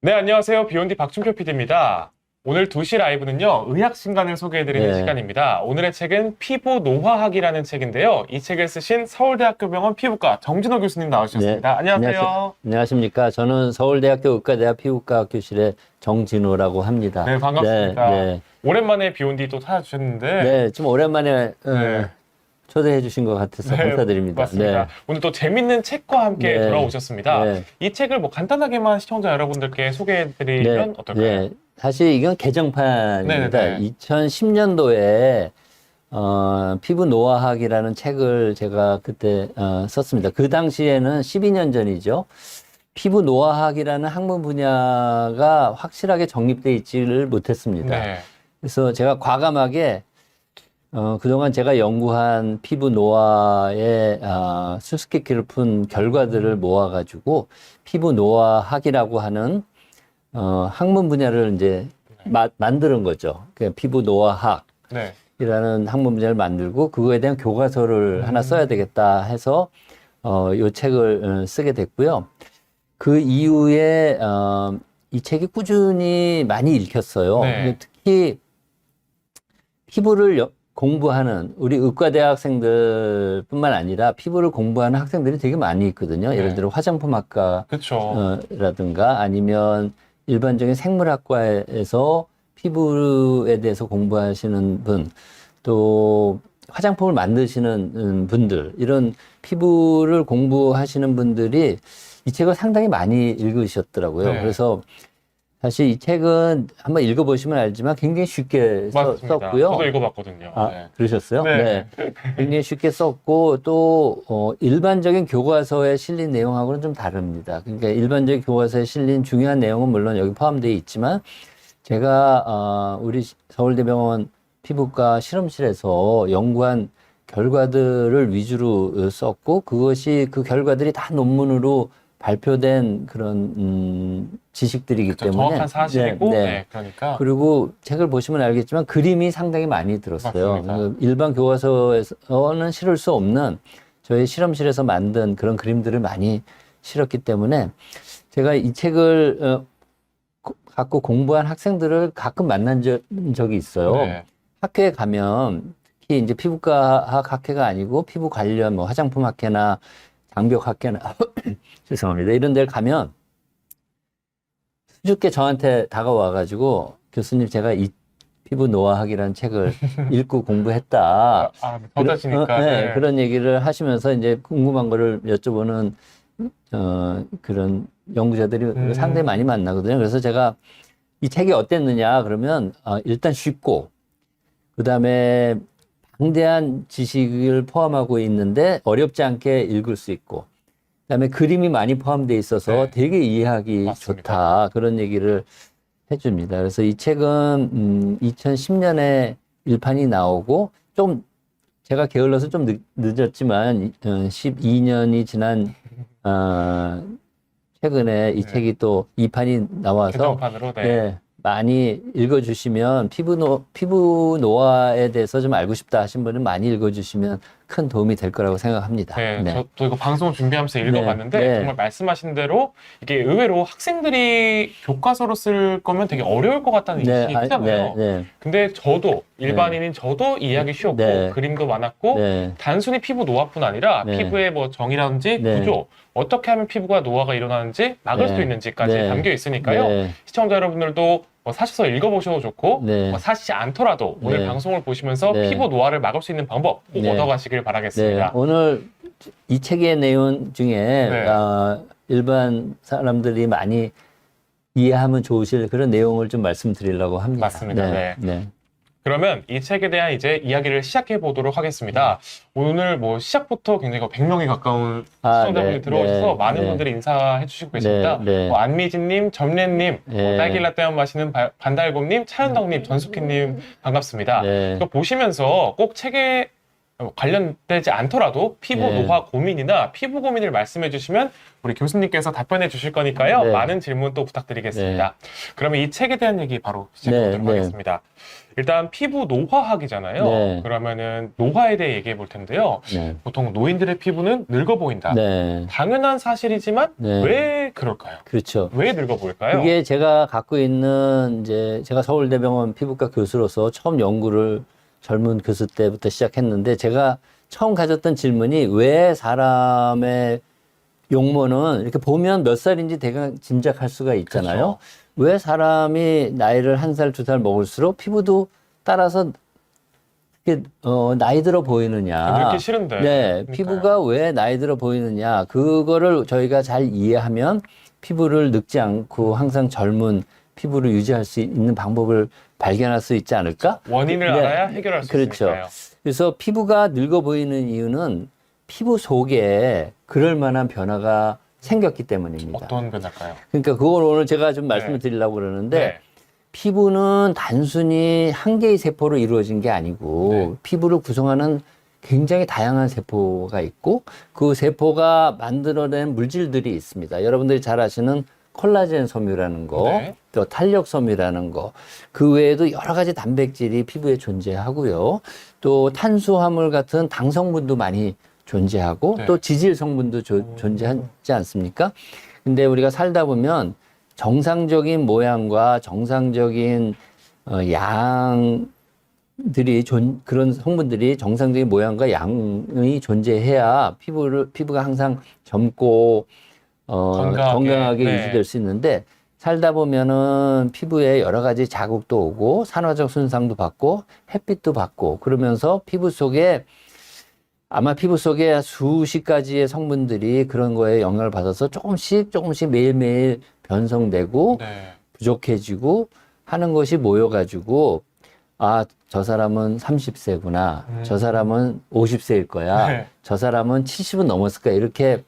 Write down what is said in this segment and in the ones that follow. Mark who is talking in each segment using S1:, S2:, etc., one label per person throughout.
S1: 네, 안녕하세요. 비욘디 박준표 PD입니다. 오늘 2시 라이브는요, 의학신간을 소개해드리는
S2: 네.
S1: 시간입니다. 오늘의 책은 피부 노화학이라는 책인데요. 이 책을 쓰신 서울대학교 병원 피부과 정진호 교수님 나오셨습니다. 안녕하세요.
S2: 안녕하십니까. 저는 서울대학교 의과대학 피부과 교실의 정진호라고 합니다.
S1: 네, 반갑습니다.
S2: 네.
S1: 오랜만에 비욘디 또 찾아주셨는데,
S2: 네, 좀 오랜만에
S1: 네.
S2: 초대해 주신 것 같아서
S1: 네,
S2: 감사드립니다.
S1: 맞습니다. 오늘 또 재밌는 책과 함께
S2: 네.
S1: 돌아오셨습니다.
S2: 네.
S1: 이 책을 뭐 간단하게만 시청자 여러분들께 소개해드리면 어떨까요?
S2: 네. 사실 이건 개정판입니다.
S1: 네네네.
S2: 2010년도에 피부 노화학이라는 책을 제가 그때 썼습니다. 그 당시에는 12년 전이죠. 피부 노화학이라는 학문 분야가 확실하게 정립되어 있지를 못했습니다.
S1: 네.
S2: 그래서 제가 과감하게 그동안 제가 연구한 피부 노화의 수수께끼를 푼 결과들을 모아가지고 피부 노화학이라고 하는 학문 분야를 이제 만드는 거죠. 그 피부 노화학이라는
S1: 네.
S2: 학문 분야를 만들고 그거에 대한 교과서를 하나 써야 되겠다 해서 이 책을 쓰게 됐고요. 그 이후에 이 책이 꾸준히 많이 읽혔어요.
S1: 네.
S2: 특히 피부를 공부하는 우리 의과대학생들뿐만 아니라 피부를 공부하는 학생들이 되게 많이 있거든요. 예를 들어 화장품학과
S1: 그렇죠.
S2: 라든가 아니면 일반적인 생물학과에서 피부에 대해서 공부하시는 분, 또 화장품을 만드시는 분들, 이런 피부를 공부하시는 분들이 이 책을 상당히 많이 읽으셨더라고요.
S1: 네.
S2: 그래서 사실 이 책은 한번 읽어보시면 알지만 굉장히 쉽게
S1: 맞습니다.
S2: 썼고요.
S1: 저도 읽어봤거든요. 네.
S2: 그러셨어요?
S1: 네.
S2: 굉장히 쉽게 썼고, 또, 일반적인 교과서에 실린 내용하고는 좀 다릅니다. 그러니까 일반적인 교과서에 실린 중요한 내용은 물론 여기 포함되어 있지만, 제가, 우리 서울대병원 피부과 실험실에서 연구한 결과들을 위주로 썼고, 그 결과들이 다 논문으로 발표된 그런 지식들이기 때문에
S1: 정확한 사실이고,
S2: 네.
S1: 그러니까.
S2: 그리고 책을 보시면 알겠지만 그림이 상당히 많이 들었어요.
S1: 맞습니다.
S2: 일반 교과서에서는 실을 수 없는 저희 실험실에서 만든 그런 그림들을 많이 실었기 때문에 제가 이 책을 갖고 공부한 학생들을 가끔 만난 적이 있어요.
S1: 네.
S2: 학회에 가면 특히 이제 피부과 학회가 아니고 피부 관련 뭐 화장품 학회나 장벽 학회나 죄송합니다. 이런 데를 가면 수줍게 저한테 다가와가지고 교수님 제가 이 피부 노화학이라는 책을 읽고 공부했다.
S1: 저자시니까. 네.
S2: 그런 얘기를 하시면서 이제 궁금한 거를 여쭤보는 그런 연구자들이 상당히 많이 만나거든요. 그래서 제가 이 책이 어땠느냐 그러면 일단 쉽고 그다음에 방대한 지식을 포함하고 있는데 어렵지 않게 읽을 수 있고 그다음에 그림이 많이 포함되어 있어서
S1: 네.
S2: 되게 이해하기
S1: 맞습니다.
S2: 좋다 그런 얘기를 해줍니다. 그래서 이 책은 2010년에 일판이 나오고 좀 제가 게을러서 좀 늦었지만 12년이 지난 최근에 이 책이 또 2판이 나와서
S1: 개정판으로. 네.
S2: 많이 읽어주시면 피부 노화에 대해서 좀 알고 싶다 하신 분은 많이 읽어주시면 큰 도움이 될 거라고 생각합니다.
S1: 네,
S2: 네.
S1: 저도 이거 방송 준비하면서 읽어봤는데
S2: 네.
S1: 정말 말씀하신 대로 이게 의외로 학생들이 교과서로 쓸 거면 되게 어려울 것 같다는 인식이 크잖아요.
S2: 네.
S1: 근데 저도 일반인인 저도 이해하기 쉬웠고
S2: 네.
S1: 그림도 많았고
S2: 네.
S1: 단순히 피부 노화뿐 아니라
S2: 네.
S1: 피부의 뭐 정이라든지
S2: 네.
S1: 구조 어떻게 하면 피부가 노화가 일어나는지 막을
S2: 네.
S1: 수 있는지까지
S2: 네.
S1: 담겨 있으니까요.
S2: 네.
S1: 시청자 여러분들도 뭐 사셔서 읽어보셔도 좋고
S2: 네.
S1: 뭐 사시지 않더라도 오늘
S2: 네.
S1: 방송을 보시면서
S2: 네.
S1: 피부 노화를 막을 수 있는 방법 꼭
S2: 네.
S1: 얻어가시길 바라겠습니다.
S2: 네. 오늘 이 책의 내용 중에
S1: 네.
S2: 일반 사람들이 많이 이해하면 좋으실 그런 내용을 좀 말씀드리려고 합니다.
S1: 맞습니다. 네.
S2: 네.
S1: 그러면 이 책에 대한 이제 이야기를 시작해 보도록 하겠습니다. 오늘 뭐 시작부터 굉장히 100명이 가까운 시청자분들이
S2: 네,
S1: 들어오셔서
S2: 네,
S1: 많은
S2: 네.
S1: 분들이 인사해 주시고 계십니다.
S2: 네.
S1: 뭐 안미진님, 점례님,
S2: 네.
S1: 딸기 라떼만 마시는 반달곰님, 차은덕님, 전숙희님 반갑습니다.
S2: 네.
S1: 이거 보시면서 꼭 책에 관련되지 않더라도 피부
S2: 네.
S1: 노화 고민이나 피부 고민을 말씀해 주시면 우리 교수님께서 답변해 주실 거니까요.
S2: 네.
S1: 많은 질문 또 부탁드리겠습니다. 그러면 이 책에 대한 얘기 바로 시작해보도록
S2: 네.
S1: 하겠습니다. 일단 피부 노화학이잖아요.
S2: 네.
S1: 그러면은 노화에 대해 얘기해 볼 텐데요.
S2: 네.
S1: 보통 노인들의 피부는 늙어 보인다.
S2: 네.
S1: 당연한 사실이지만
S2: 네.
S1: 왜 그럴까요?
S2: 그렇죠.
S1: 왜 늙어 보일까요?
S2: 이게 제가 갖고 있는 이제 제가 서울대병원 피부과 교수로서 처음 연구를 젊은 교수 때부터 시작했는데 제가 처음 가졌던 질문이 왜 사람의 용모는 이렇게 보면 몇 살인지 대강 짐작할 수가 있잖아요.
S1: 그렇죠.
S2: 왜 사람이 나이를 1살, 2살 먹을수록 피부도 따라서 이렇게 나이 들어 보이느냐.
S1: 늙기 싫은데.
S2: 네,
S1: 그러니까요.
S2: 피부가 왜 나이 들어 보이느냐. 그거를 저희가 잘 이해하면 피부를 늙지 않고 항상 젊은 피부를 유지할 수 있는 방법을 발견할 수 있지 않을까?
S1: 원인을
S2: 네.
S1: 알아야 해결할 수
S2: 그렇죠.
S1: 있으니까요.
S2: 그래서 피부가 늙어 보이는 이유는 피부 속에 그럴 만한 변화가 생겼기 때문입니다.
S1: 어떤 변화일까요?
S2: 그러니까 그걸 오늘 제가 좀 말씀을
S1: 네.
S2: 드리려고 그러는데
S1: 네.
S2: 피부는 단순히 한 개의 세포로 이루어진 게 아니고
S1: 네.
S2: 피부를 구성하는 굉장히 다양한 세포가 있고 그 세포가 만들어낸 물질들이 있습니다. 여러분들이 잘 아시는 콜라겐 섬유라는 거,
S1: 네.
S2: 또 탄력 섬유라는 거, 그 외에도 여러 가지 단백질이 피부에 존재하고요. 또 탄수화물 같은 당 성분도 많이 존재하고
S1: 네.
S2: 또 지질 성분도 존재하지 않습니까? 근데 우리가 살다 보면 정상적인 모양과 정상적인 양들이 그런 성분들이 정상적인 모양과 양이 존재해야 피부가 항상 젊고 건강하게
S1: 네.
S2: 유지될 수 있는데 살다 보면은 피부에 여러 가지 자극도 오고 산화적 손상도 받고 햇빛도 받고 그러면서 아마 피부 속에 수십 가지의 성분들이 그런 거에 영향을 받아서 조금씩 매일매일 변성되고
S1: 네.
S2: 부족해지고 하는 것이 모여가지고 아, 저 사람은 30세구나. 저 사람은 50세일 거야.
S1: 네.
S2: 저 사람은 70은 넘었을 거야. 이렇게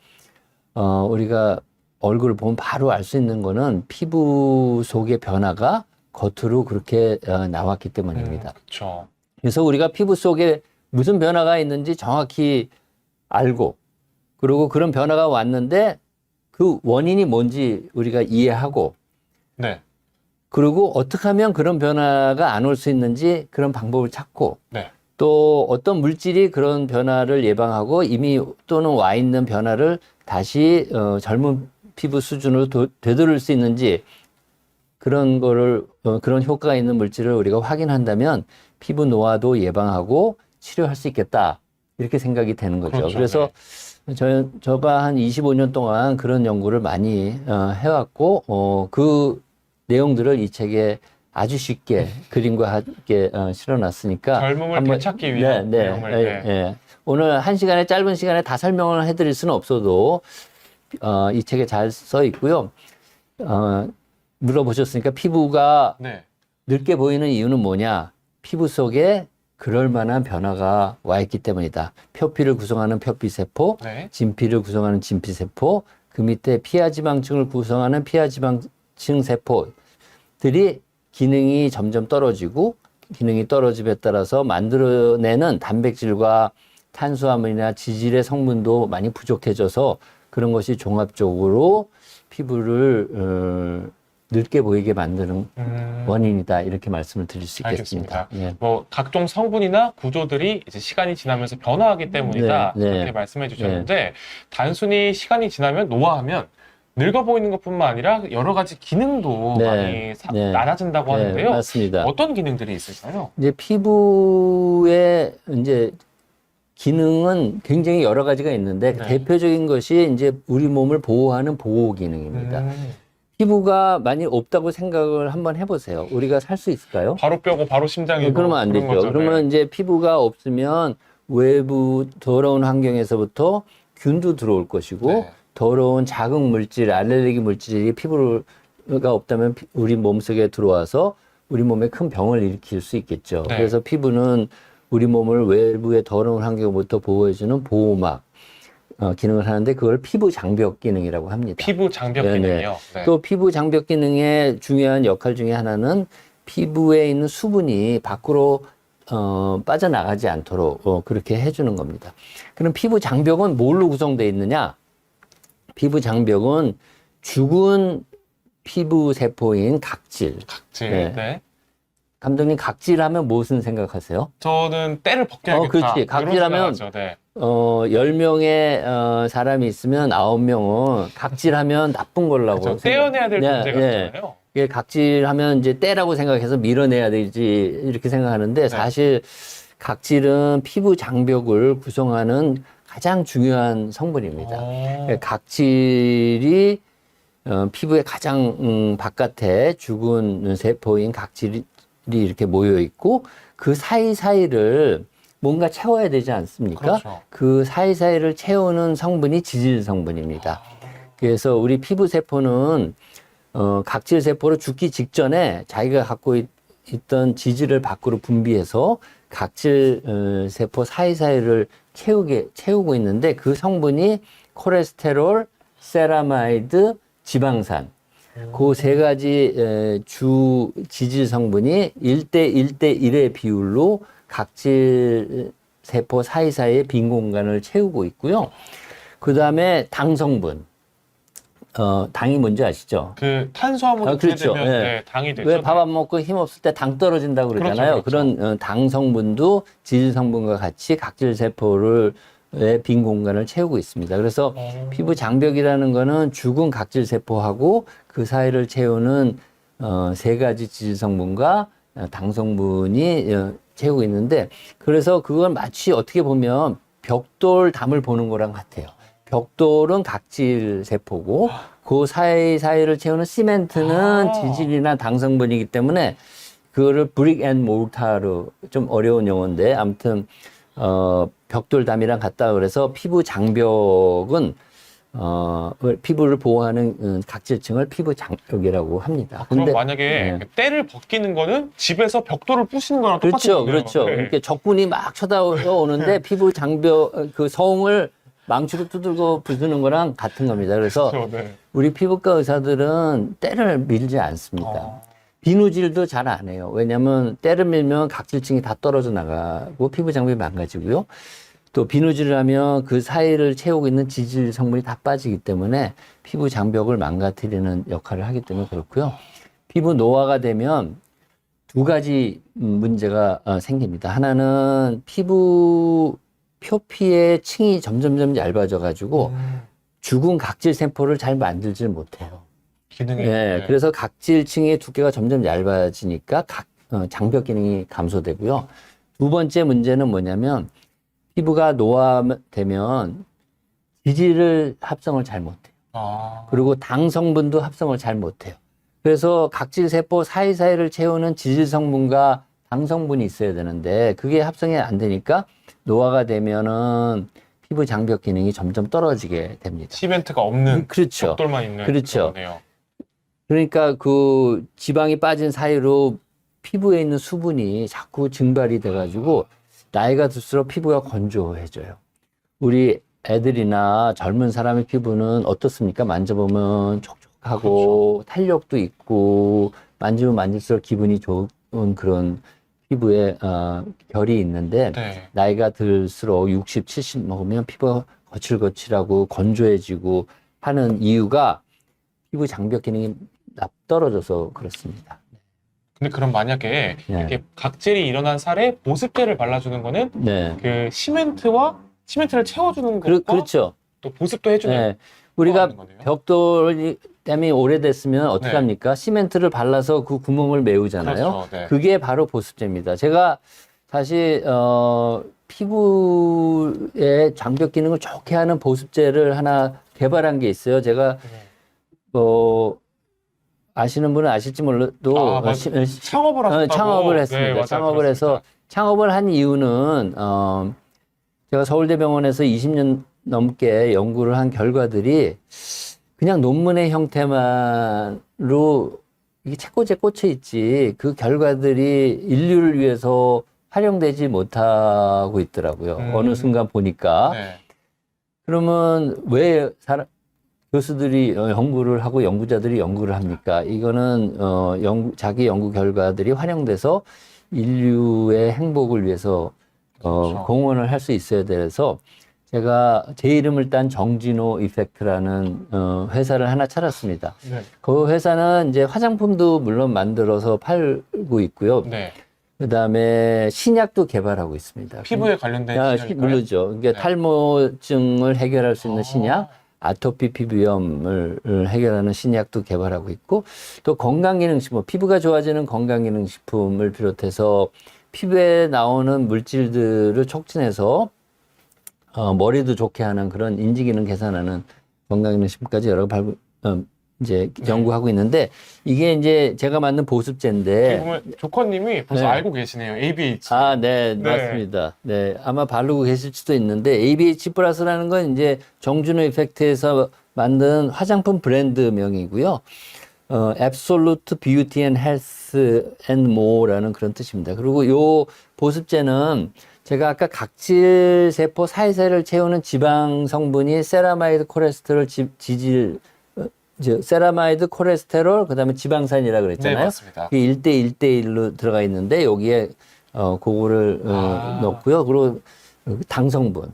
S2: 우리가 얼굴을 보면 바로 알 수 있는 거는 피부 속의 변화가 겉으로 그렇게 나왔기 때문입니다.
S1: 그렇죠.
S2: 그래서 우리가 피부 속에 무슨 변화가 있는지 정확히 알고 그리고 그런 변화가 왔는데 그 원인이 뭔지 우리가 이해하고
S1: 네.
S2: 그리고 어떻게 하면 그런 변화가 안 올 수 있는지 그런 방법을 찾고
S1: 네.
S2: 또 어떤 물질이 그런 변화를 예방하고 이미 또는 와 있는 변화를 다시 젊은 피부 수준으로 되돌릴 수 있는지 그런 거를 그런 효과가 있는 물질을 우리가 확인한다면 피부 노화도 예방하고 치료할 수 있겠다 이렇게 생각이 되는 거죠.
S1: 그렇죠.
S2: 그래서 저가 한 25년 동안 그런 연구를 많이 해왔고 그 내용들을 이 책에 아주 쉽게 그림과 함께 실어놨으니까
S1: 젊음을 되찾기 위한 내용을
S2: 오늘 한 시간에 짧은 시간에 다 설명을 해드릴 수는 없어도 이 책에 잘 써 있고요. 물어보셨으니까 피부가
S1: 네.
S2: 늙게 보이는 이유는 뭐냐? 피부 속에 그럴 만한 변화가 와 있기 때문이다. 표피를 구성하는 표피세포,
S1: 네.
S2: 진피를 구성하는 진피세포, 그 밑에 피하지방층을 구성하는 피하지방층 세포들이 기능이 점점 떨어지고 기능이 떨어짐에 따라서 만들어내는 단백질과 탄수화물이나 지질의 성분도 많이 부족해져서 그런 것이 종합적으로 피부를 늙게 보이게 만드는 원인이다 이렇게 말씀을 드릴 수 있겠습니다.
S1: 알겠습니다.
S2: 예.
S1: 뭐 각종 성분이나 구조들이 이제 시간이 지나면서 변화하기 때문이다
S2: 네, 네.
S1: 그렇게 말씀해 주셨는데 단순히 시간이 지나면 노화하면 늙어 보이는 것뿐만 아니라 여러 가지 기능도
S2: 네,
S1: 많이
S2: 네.
S1: 낮아진다고
S2: 네,
S1: 하는데요.
S2: 맞습니다.
S1: 어떤 기능들이 있을까요?
S2: 이제 피부의 이제 기능은 굉장히 여러 가지가 있는데
S1: 네.
S2: 대표적인 것이 이제 우리 몸을 보호하는 보호 기능입니다. 피부가 많이 없다고 생각을 한번 해보세요. 우리가 살 수 있을까요?
S1: 바로 뼈고 바로 심장이고
S2: 그러면 안
S1: 그런
S2: 되죠.
S1: 거죠.
S2: 그러면 이제 피부가 없으면 외부 더러운 환경에서부터 균도 들어올 것이고
S1: 네.
S2: 더러운 자극 물질, 알레르기 물질이 피부가 없다면 우리 몸속에 들어와서 우리 몸에 큰 병을 일으킬 수 있겠죠.
S1: 네.
S2: 그래서 피부는 우리 몸을 외부의 더러운 환경부터 보호해주는 보호막 기능을 하는데 그걸 피부 장벽 기능이라고 합니다.
S1: 피부 장벽
S2: 네네.
S1: 기능이요. 네.
S2: 또 피부 장벽 기능의 중요한 역할 중에 하나는 피부에 있는 수분이 밖으로 빠져나가지 않도록 그렇게 해주는 겁니다. 그럼 피부 장벽은 뭘로 구성되어 있느냐? 피부 장벽은 죽은 피부 세포인 각질.
S1: 각질.
S2: 네.
S1: 네.
S2: 감독님, 각질하면 무슨 생각하세요?
S1: 저는 때를 벗겨야겠다.
S2: 그렇지.
S1: 이런
S2: 각질하면
S1: 생각하죠. 네.
S2: 10명의 사람이 있으면 9명은 각질하면 나쁜 걸라고.
S1: 그렇죠. 떼어내야 될
S2: 네,
S1: 존재가
S2: 네.
S1: 있잖아요.
S2: 이게 각질하면 이제 때라고 생각해서 밀어내야 되지 이렇게 생각하는데 사실 각질은 피부 장벽을 구성하는 가장 중요한 성분입니다. 각질이 피부의 가장 바깥에 죽은 세포인 각질이 이렇게 모여 있고 그 사이사이를 뭔가 채워야 되지 않습니까?
S1: 그렇죠.
S2: 그 사이사이를 채우는 성분이 지질 성분입니다. 그래서 우리 피부 세포는 각질 세포로 죽기 직전에 자기가 갖고 있던 지질을 밖으로 분비해서 각질 세포 사이사이를 채우고 있는데 그 성분이 콜레스테롤, 세라마이드, 지방산. 그 세 가지 주 지질 성분이 1대 1대 1의 비율로 각질 세포 사이사이의 빈 공간을 채우고 있고요. 그 다음에 당 성분. 당이 뭔지 아시죠?
S1: 그 탄수화물이
S2: 그렇죠.
S1: 되면
S2: 네.
S1: 당이 되죠.
S2: 왜 밥 안 먹고 힘 없을 때 당 떨어진다고 그러잖아요.
S1: 그렇죠.
S2: 그런 당 성분도 지질 성분과 같이 각질 세포를 빈 공간을 채우고 있습니다. 그래서 피부 장벽이라는 거는 죽은 각질 세포하고 그 사이를 채우는 세 가지 지질 성분과 당 성분이 채우고 있는데 그래서 그건 마치 어떻게 보면 벽돌 담을 보는 거랑 같아요. 벽돌은 각질 세포고 그 사이사이를 채우는 시멘트는 지질이나 당 성분이기 때문에 그거를 브릭 앤 모르타로 좀 어려운 용어인데 아무튼 벽돌담이랑 같다 그래서 피부 장벽은 피부를 보호하는 각질층을 피부 장벽이라고 합니다.
S1: 그럼
S2: 근데
S1: 만약에 때를 벗기는 거는 집에서 벽돌을 부시는 거랑 똑같은
S2: 그렇죠,
S1: 거네요.
S2: 그렇죠.
S1: 네.
S2: 이렇게 적군이 막 쳐다오는데 피부 장벽 그 성을 망치로 두들고 부수는 거랑 같은 겁니다. 그래서
S1: 그렇죠, 네.
S2: 우리 피부과 의사들은 때를 밀지 않습니다. 비누질도 잘 안 해요. 왜냐하면 때를 밀면 각질층이 다 떨어져 나가고 피부 장벽이 망가지고요. 또 비누질을 하면 그 사이를 채우고 있는 지질 성분이 다 빠지기 때문에 피부 장벽을 망가뜨리는 역할을 하기 때문에 그렇고요. 피부 노화가 되면 두 가지 문제가 생깁니다. 하나는 피부 표피의 층이 점점점 얇아져 가지고 죽은 각질 세포를 잘 만들질 못해요.
S1: 기능이.
S2: 네, 그래서 각질층의 두께가 점점 얇아지니까 장벽 기능이 감소되고요. 두 번째 문제는 뭐냐면 피부가 노화되면 지질을 합성을 잘 못해요. 그리고 당 성분도 합성을 잘 못해요. 그래서 각질 세포 사이사이를 채우는 지질 성분과 당 성분이 있어야 되는데 그게 합성이 안 되니까 노화가 되면은 피부 장벽 기능이 점점 떨어지게 됩니다.
S1: 시멘트가 없는
S2: 그렇죠.
S1: 벽돌만 있는
S2: 그렇죠.
S1: 거네요.
S2: 그러니까 그 지방이 빠진 사이로 피부에 있는 수분이 자꾸 증발이 돼가지고 나이가 들수록 피부가 건조해져요. 우리 애들이나 젊은 사람의 피부는 어떻습니까? 만져보면 촉촉하고
S1: 그렇죠.
S2: 탄력도 있고 만지면 만질수록 기분이 좋은 그런 피부에 결이 있는데
S1: 네.
S2: 나이가 들수록 60, 70 먹으면 피부가 거칠거칠하고 건조해지고 하는 이유가 피부 장벽 기능이 떨어져서 그렇습니다.
S1: 근데 그럼 만약에
S2: 네.
S1: 이렇게 각질이 일어난 살에 보습제를 발라주는 거는
S2: 네.
S1: 그 시멘트를 채워주는 것과
S2: 그렇죠.
S1: 또 보습도 해주는
S2: 네. 우리가
S1: 하는 거네요.
S2: 벽돌이 땀이 오래됐으면 어떻게
S1: 네.
S2: 합니까? 시멘트를 발라서 그 구멍을 메우잖아요.
S1: 그렇죠. 네.
S2: 그게 바로 보습제입니다. 제가 사실 피부의 장벽 기능을 좋게 하는 보습제를 하나 개발한 게 있어요. 제가 아시는 분은 아실지 몰라도
S1: 창업을 하셨다고.
S2: 창업을 했습니다.
S1: 네, 맞아요.
S2: 창업을 해서
S1: 그렇습니다.
S2: 창업을 한 이유는 제가 서울대병원에서 20년 넘게 연구를 한 결과들이 그냥 논문의 형태만으로 이게 책꽂이에 꽂혀 있지 그 결과들이 인류를 위해서 활용되지 못하고 있더라고요. 어느 순간 보니까.
S1: 네.
S2: 그러면 왜 교수들이 연구를 하고 연구자들이 연구를 합니까? 이거는 자기 연구 결과들이 활용돼서 인류의 행복을 위해서
S1: 그렇죠.
S2: 공헌을 할 수 있어야 돼서 제가 제 이름을 딴 정진호 이펙트라는 회사를 하나 차렸습니다.
S1: 네.
S2: 그 회사는 이제 화장품도 물론 만들어서 팔고 있고요.
S1: 네.
S2: 그다음에 신약도 개발하고 있습니다.
S1: 피부에 관련된 신약일까요?
S2: 물론죠. 그러니까
S1: 네.
S2: 탈모증을 해결할 수 있는 신약,
S1: 아.
S2: 아토피 피부염을 해결하는 신약도 개발하고 있고, 또 건강기능식품, 뭐 피부가 좋아지는 건강기능식품을 비롯해서 피부에 나오는 물질들을 촉진해서 머리도 좋게 하는 그런 인지기능 개선하는 건강기능식품까지 여러 이제 연구하고 있는데, 이게 이제 제가 만든 보습제인데.
S1: 보면 조커님이 벌써
S2: 네.
S1: 알고 계시네요. ABH.
S2: 아, 네,
S1: 네.
S2: 맞습니다. 네, 아마 바르고 계실 수도 있는데, ABH 플러스라는 건 이제 정준호 이펙트에서 만든 화장품 브랜드명이고요. Absolute Beauty and Health and More라는 그런 뜻입니다. 그리고 요 보습제는 제가 아까 각질 세포 사이사이를 채우는 지방 성분이 세라마이드 콜레스테롤 세라마이드 콜레스테롤 그다음에 지방산이라
S1: 네,
S2: 그랬잖아요.
S1: 맞습니다.
S2: 그게 1대1대1로 들어가 있는데 여기에 그거를 넣고요. 그리고 당성분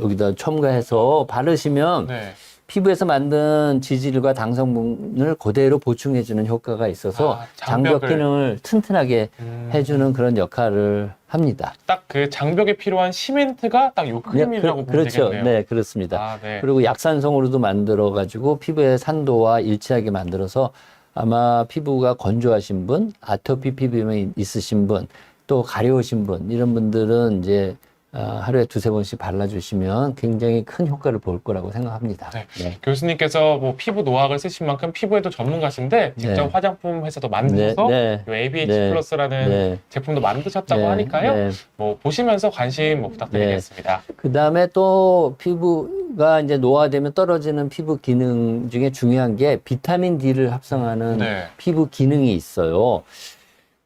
S2: 여기다 첨가해서 바르시면
S1: 네.
S2: 피부에서 만든 지질과 당성분을 그대로 보충해주는 효과가 있어서 장벽
S1: 장벽을.
S2: 기능을 튼튼하게 해주는 그런 역할을 합니다.
S1: 딱 그 장벽에 필요한 시멘트가 딱 요 크림이라고 보면
S2: 그렇죠.
S1: 되겠네요.
S2: 네, 그렇습니다.
S1: 아, 네.
S2: 그리고 약산성으로도 만들어가지고 피부의 산도와 일치하게 만들어서 아마 피부가 건조하신 분, 아토피 피부염이 있으신 분, 또 가려우신 분, 이런 분들은 이제 하루에 두세 번씩 발라주시면 굉장히 큰 효과를 볼 거라고 생각합니다.
S1: 네.
S2: 네.
S1: 교수님께서 뭐 피부 노학을 쓰신 만큼 피부에도 전문가신데 직접
S2: 네.
S1: 화장품 회사도 만드셔서
S2: 네,
S1: 요 ABH
S2: 네.
S1: 플러스라는
S2: 네.
S1: 제품도 만드셨다고
S2: 네,
S1: 하니까요.
S2: 네.
S1: 뭐 보시면서 관심 뭐 부탁드리겠습니다.
S2: 그 다음에 또 피부가 이제 노화되면 떨어지는 피부 기능 중에 중요한 게 비타민 D를 합성하는
S1: 네.
S2: 피부 기능이 있어요.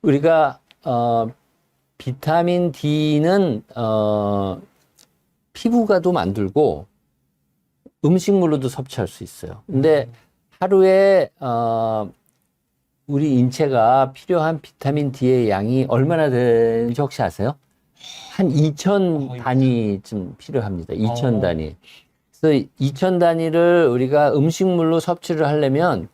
S2: 우리가 비타민 D는 피부가도 만들고 음식물로도 섭취할 수 있어요. 근데 하루에 우리 인체가 필요한 비타민 D의 양이 얼마나 되는지 혹시 아세요? 한 2,000 단위쯤 필요합니다. 2,000 단위. 그래서 2,000 단위를 우리가 음식물로 섭취를 하려면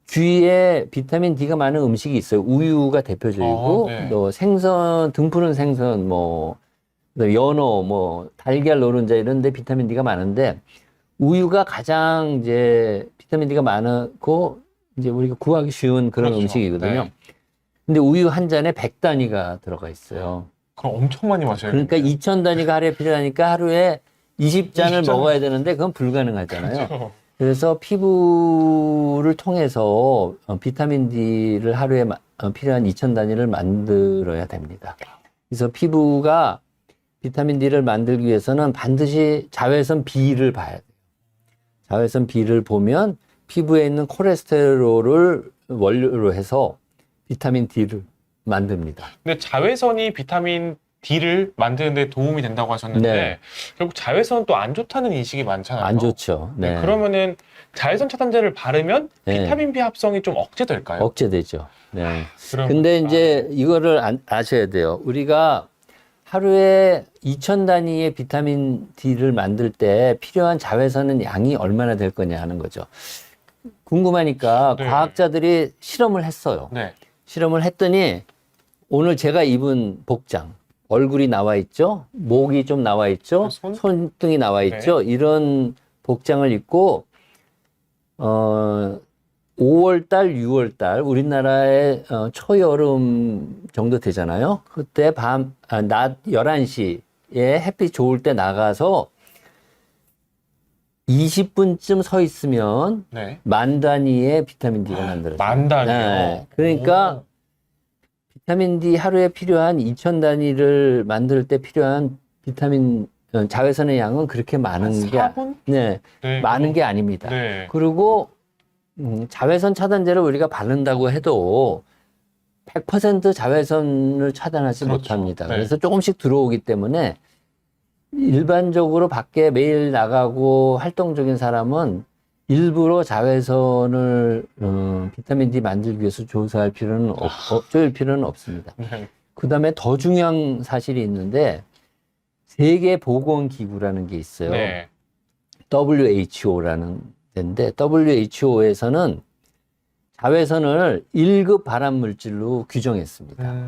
S2: 주위에 비타민 D가 많은 음식이 있어요. 우유가 대표적이고,
S1: 네.
S2: 또 생선, 등푸른 생선, 뭐, 또 연어, 뭐, 달걀 노른자 이런 데 비타민 D가 많은데, 우유가 가장 이제 비타민 D가 많고, 이제 우리가 구하기 쉬운 그런
S1: 그렇죠.
S2: 음식이거든요.
S1: 네.
S2: 근데 우유 한 잔에 100단위가 들어가 있어요.
S1: 그럼 엄청 많이 마셔야
S2: 그러니까
S1: 돼요.
S2: 2,000단위가 하루에 필요하니까 하루에 20잔을
S1: 20잔.
S2: 먹어야 되는데 그건 불가능하잖아요.
S1: 그렇죠.
S2: 그래서 피부를 통해서 비타민 D를 하루에 필요한 2,000단위를 만들어야 됩니다. 그래서 피부가 비타민 D를 만들기 위해서는 반드시 자외선 B를 봐야 돼요. 자외선 B를 보면 피부에 있는 콜레스테롤을 원료로 해서 비타민 D를 만듭니다.
S1: 근데 자외선이 비타민 D를 만드는 데 도움이 된다고 하셨는데
S2: 네.
S1: 결국 자외선은 또 안 좋다는 인식이 많잖아요.
S2: 안 좋죠.
S1: 네.
S2: 네.
S1: 그러면은 자외선 차단제를 바르면
S2: 네.
S1: 비타민 B 합성이 좀 억제될까요?
S2: 억제되죠. 네.
S1: 그럼-
S2: 근데 이제 이거를 아셔야 돼요. 우리가 하루에 2,000 단위의 비타민 D를 만들 때 필요한 자외선은 양이 얼마나 될 거냐 하는 거죠. 궁금하니까
S1: 네.
S2: 과학자들이 실험을 했어요.
S1: 네.
S2: 실험을 했더니 오늘 제가 입은 복장, 얼굴이 나와 있죠? 목이 좀 나와 있죠?
S1: 손?
S2: 손등이 나와 있죠? 이런 복장을 입고 5월달, 6월달 우리나라의 초여름 정도 되잖아요. 그때 낮 11시에 햇빛 좋을 때 나가서 20분쯤 서 있으면
S1: 네.
S2: 만 단위의 비타민 D가 만들어져요.
S1: 만 단위요.
S2: 네. 그러니까 비타민 D 하루에 필요한 2,000 단위를 만들 때 필요한 비타민 자외선의 양은 그렇게 많은 게
S1: 4분?
S2: 네,
S1: 네.
S2: 많은 게 아닙니다.
S1: 네.
S2: 그리고 자외선 차단제를 우리가 바른다고 해도 100% 자외선을 차단하지
S1: 그렇죠.
S2: 못합니다.
S1: 네.
S2: 그래서 조금씩 들어오기 때문에 일반적으로 밖에 매일 나가고 활동적인 사람은 일부러 자외선을 비타민 D 만들기 위해서 조사할 필요는 쪼일 필요는 없습니다.
S1: 네.
S2: 그다음에 더 중요한 사실이 있는데 세계보건기구라는 게 있어요.
S1: 네.
S2: WHO라는 데인데 WHO에서는 자외선을 1급 발암물질로 규정했습니다.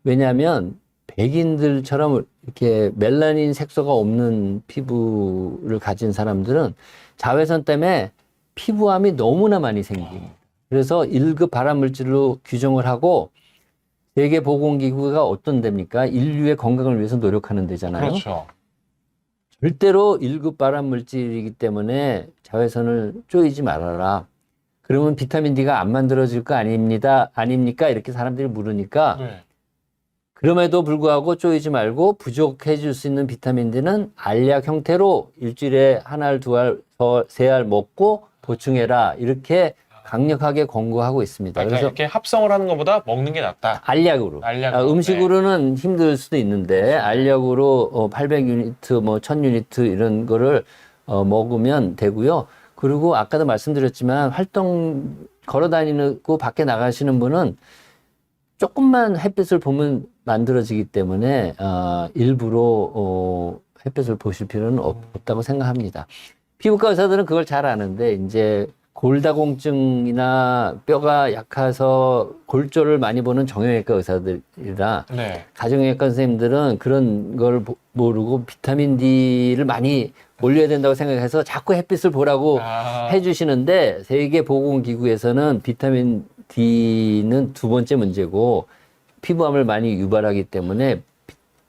S2: 왜냐하면 백인들처럼 이렇게 멜라닌 색소가 없는 피부를 가진 사람들은 자외선 때문에 피부암이 너무나 많이 생깁니다. 그래서 1급 발암물질로 규정을 하고 세계보건기구가 어떤 데입니까? 인류의 건강을 위해서 노력하는 데잖아요.
S1: 그렇죠.
S2: 절대로 1급 발암물질이기 때문에 자외선을 쪼이지 말아라. 그러면 비타민 D가 안 만들어질 거 아닙니까? 이렇게 사람들이 물으니까
S1: 네.
S2: 그럼에도 불구하고 쪼이지 말고 부족해 줄 수 있는 비타민 D는 알약 형태로 일주일에 한 알, 두 알, 세 알 먹고 보충해라. 이렇게 강력하게 권고하고 있습니다.
S1: 그러니까
S2: 그래서
S1: 이렇게 합성을 하는 것보다 먹는 게 낫다.
S2: 알약으로.
S1: 알약으로,
S2: 음식으로는 힘들 수도 있는데 알약으로 800유니트, 1000유니트 이런 거를 먹으면 되고요. 그리고 아까도 말씀드렸지만 활동 걸어 다니고 밖에 나가시는 분은 조금만 햇빛을 보면 만들어지기 때문에 일부러 햇빛을 보실 필요는 없다고 생각합니다. 피부과 의사들은 그걸 잘 아는데 이제 골다공증이나 뼈가 약해서 골절을 많이 보는 정형외과 의사들이라
S1: 네.
S2: 가정의학과 선생님들은 그런 걸 모르고 비타민 D를 많이 올려야 된다고 생각해서 자꾸 햇빛을 보라고 해주시는데 세계보건기구에서는 비타민 D는 두 번째 문제고 피부암을 많이 유발하기 때문에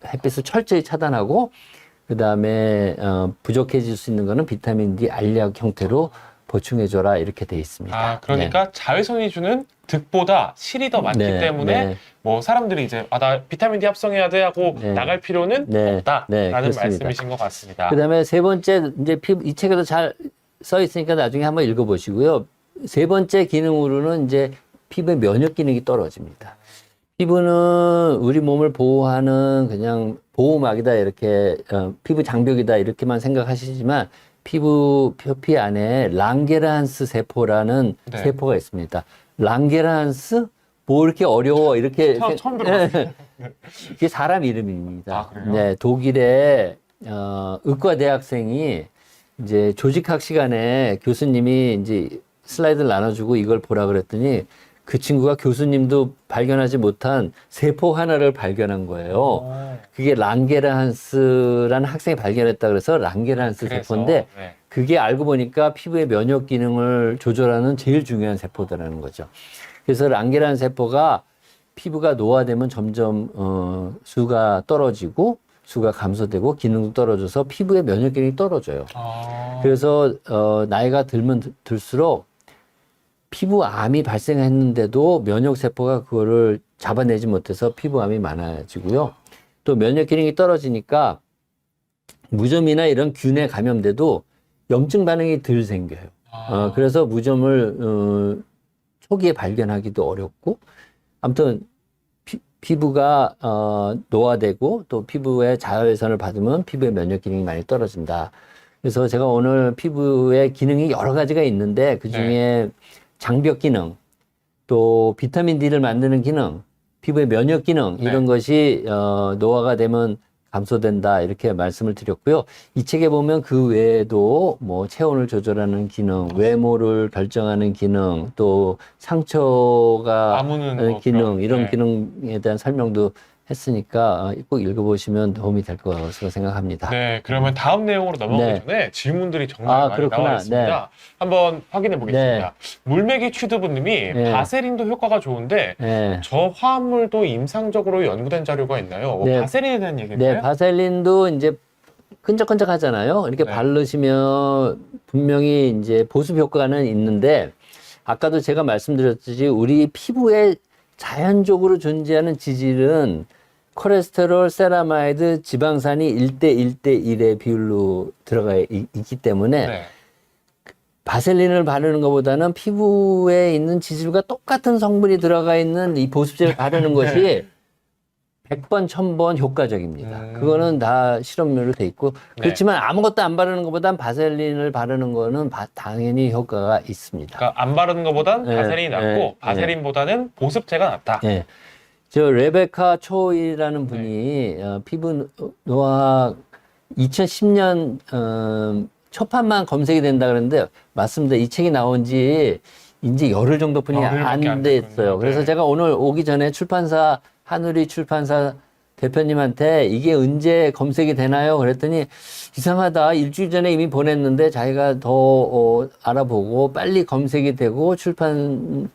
S2: 햇빛을 철저히 차단하고 그 다음에 부족해질 수 있는 거는 비타민 D 알약 형태로 보충해줘라 이렇게 돼 있습니다.
S1: 그러니까
S2: 네.
S1: 자외선이 주는 득보다 실이 더 많기 때문에 뭐 사람들이 이제 나 비타민 D 합성해야 돼 하고 나갈 필요는 없다라는 말씀이신 것 같습니다.
S2: 그다음에 세 번째 이제 피부 이 책에도 잘 써 있으니까 나중에 한번 읽어보시고요. 세 번째 기능으로는 이제 피부의 면역 기능이 떨어집니다. 피부는 우리 몸을 보호하는 그냥 보호막이다 이렇게 피부 장벽이다 이렇게만 생각하시지만 피부 표피 안에 랑게르한스 세포라는 세포가 있습니다. 랑게르한스? 뭐 이렇게 어려워 이렇게
S1: 처음 들어봤어요.
S2: 이게 사람 이름입니다.
S1: 그래요?
S2: 네, 독일의 의과 대학생이 이제 조직학 시간에 교수님이 이제 슬라이드를 나눠주고 이걸 보라 그랬더니 그 친구가 교수님도 발견하지 못한 세포 하나를 발견한 거예요. 그게 랑게르한스라는 학생이 발견했다 그래서 랑게르한스 세포인데 그게 알고 보니까 피부의 면역 기능을 조절하는 제일 중요한 세포다라는 거죠. 그래서 랑게르한 세포가 피부가 노화되면 점점 수가 떨어지고 수가 감소되고 기능도 떨어져서 피부의 면역 기능이 떨어져요. 그래서 나이가 들면 들수록 피부암이 발생했는데도 면역세포가 그거를 잡아내지 못해서 피부암이 많아지고요. 또 면역 기능이 떨어지니까 무좀이나 이런 균에 감염돼도 염증 반응이 덜 생겨요. 그래서 무좀을 초기에 발견하기도 어렵고 아무튼 피부가 노화되고 또 피부에 자외선을 받으면 피부의 면역 기능이 많이 떨어진다. 그래서 제가 오늘 피부의 기능이 여러 가지가 있는데 그중에 장벽 기능, 또 비타민 D를 만드는 기능, 피부의 면역 기능 이런 것이 노화가 되면 감소된다 이렇게 말씀을 드렸고요. 이 책에 보면 그 외에도 뭐 체온을 조절하는 기능, 외모를 결정하는 기능, 또 상처가
S1: 아무는
S2: 기능 이런 기능에 대한 설명도 했으니까 꼭 읽어보시면 도움이 될 것으로 생각합니다.
S1: 네, 그러면 다음 내용으로 넘어가기 전에 질문들이 정말 많이 나와 있습니다. 한번 확인해 보겠습니다. 물메기 취두부님이 바세린도 효과가 좋은데 저 화합물도 임상적으로 연구된 자료가 있나요? 바세린에 대한 얘기인가요?
S2: 네, 바세린도 이제 끈적끈적하잖아요. 이렇게 바르시면 분명히 이제 보습 효과는 있는데 아까도 제가 말씀드렸듯이 우리 피부에 자연적으로 존재하는 지질은 콜레스테롤, 세라마이드, 지방산이 1대1의 비율로 들어가 있기 때문에 바셀린을 바르는 것보다는 피부에 있는 지질과 똑같은 성분이 들어가 있는 이 보습제를 바르는 것이 100번, 1000번 효과적입니다. 그거는 다 실험료로 돼 있고. 그렇지만 아무것도 안 바르는 것보단 바셀린을 바르는 거는 당연히 효과가 있습니다.
S1: 그러니까 안 바르는 것보단 바세린이 낫고 바세린보다는 보습제가 낫다.
S2: 네. 저 레베카 초이라는 분이 피부 노화 2010년 초판만 검색이 된다 그랬는데 맞습니다. 이 책이 나온 지 이제 열흘 정도뿐이 안 됐어요. 그래서 제가 오늘 오기 전에 출판사 한우리 출판사 대표님한테 이게 언제 검색이 되나요? 그랬더니 이상하다. 일주일 전에 이미 보냈는데 자기가 더 알아보고 빨리 검색이 되고 출판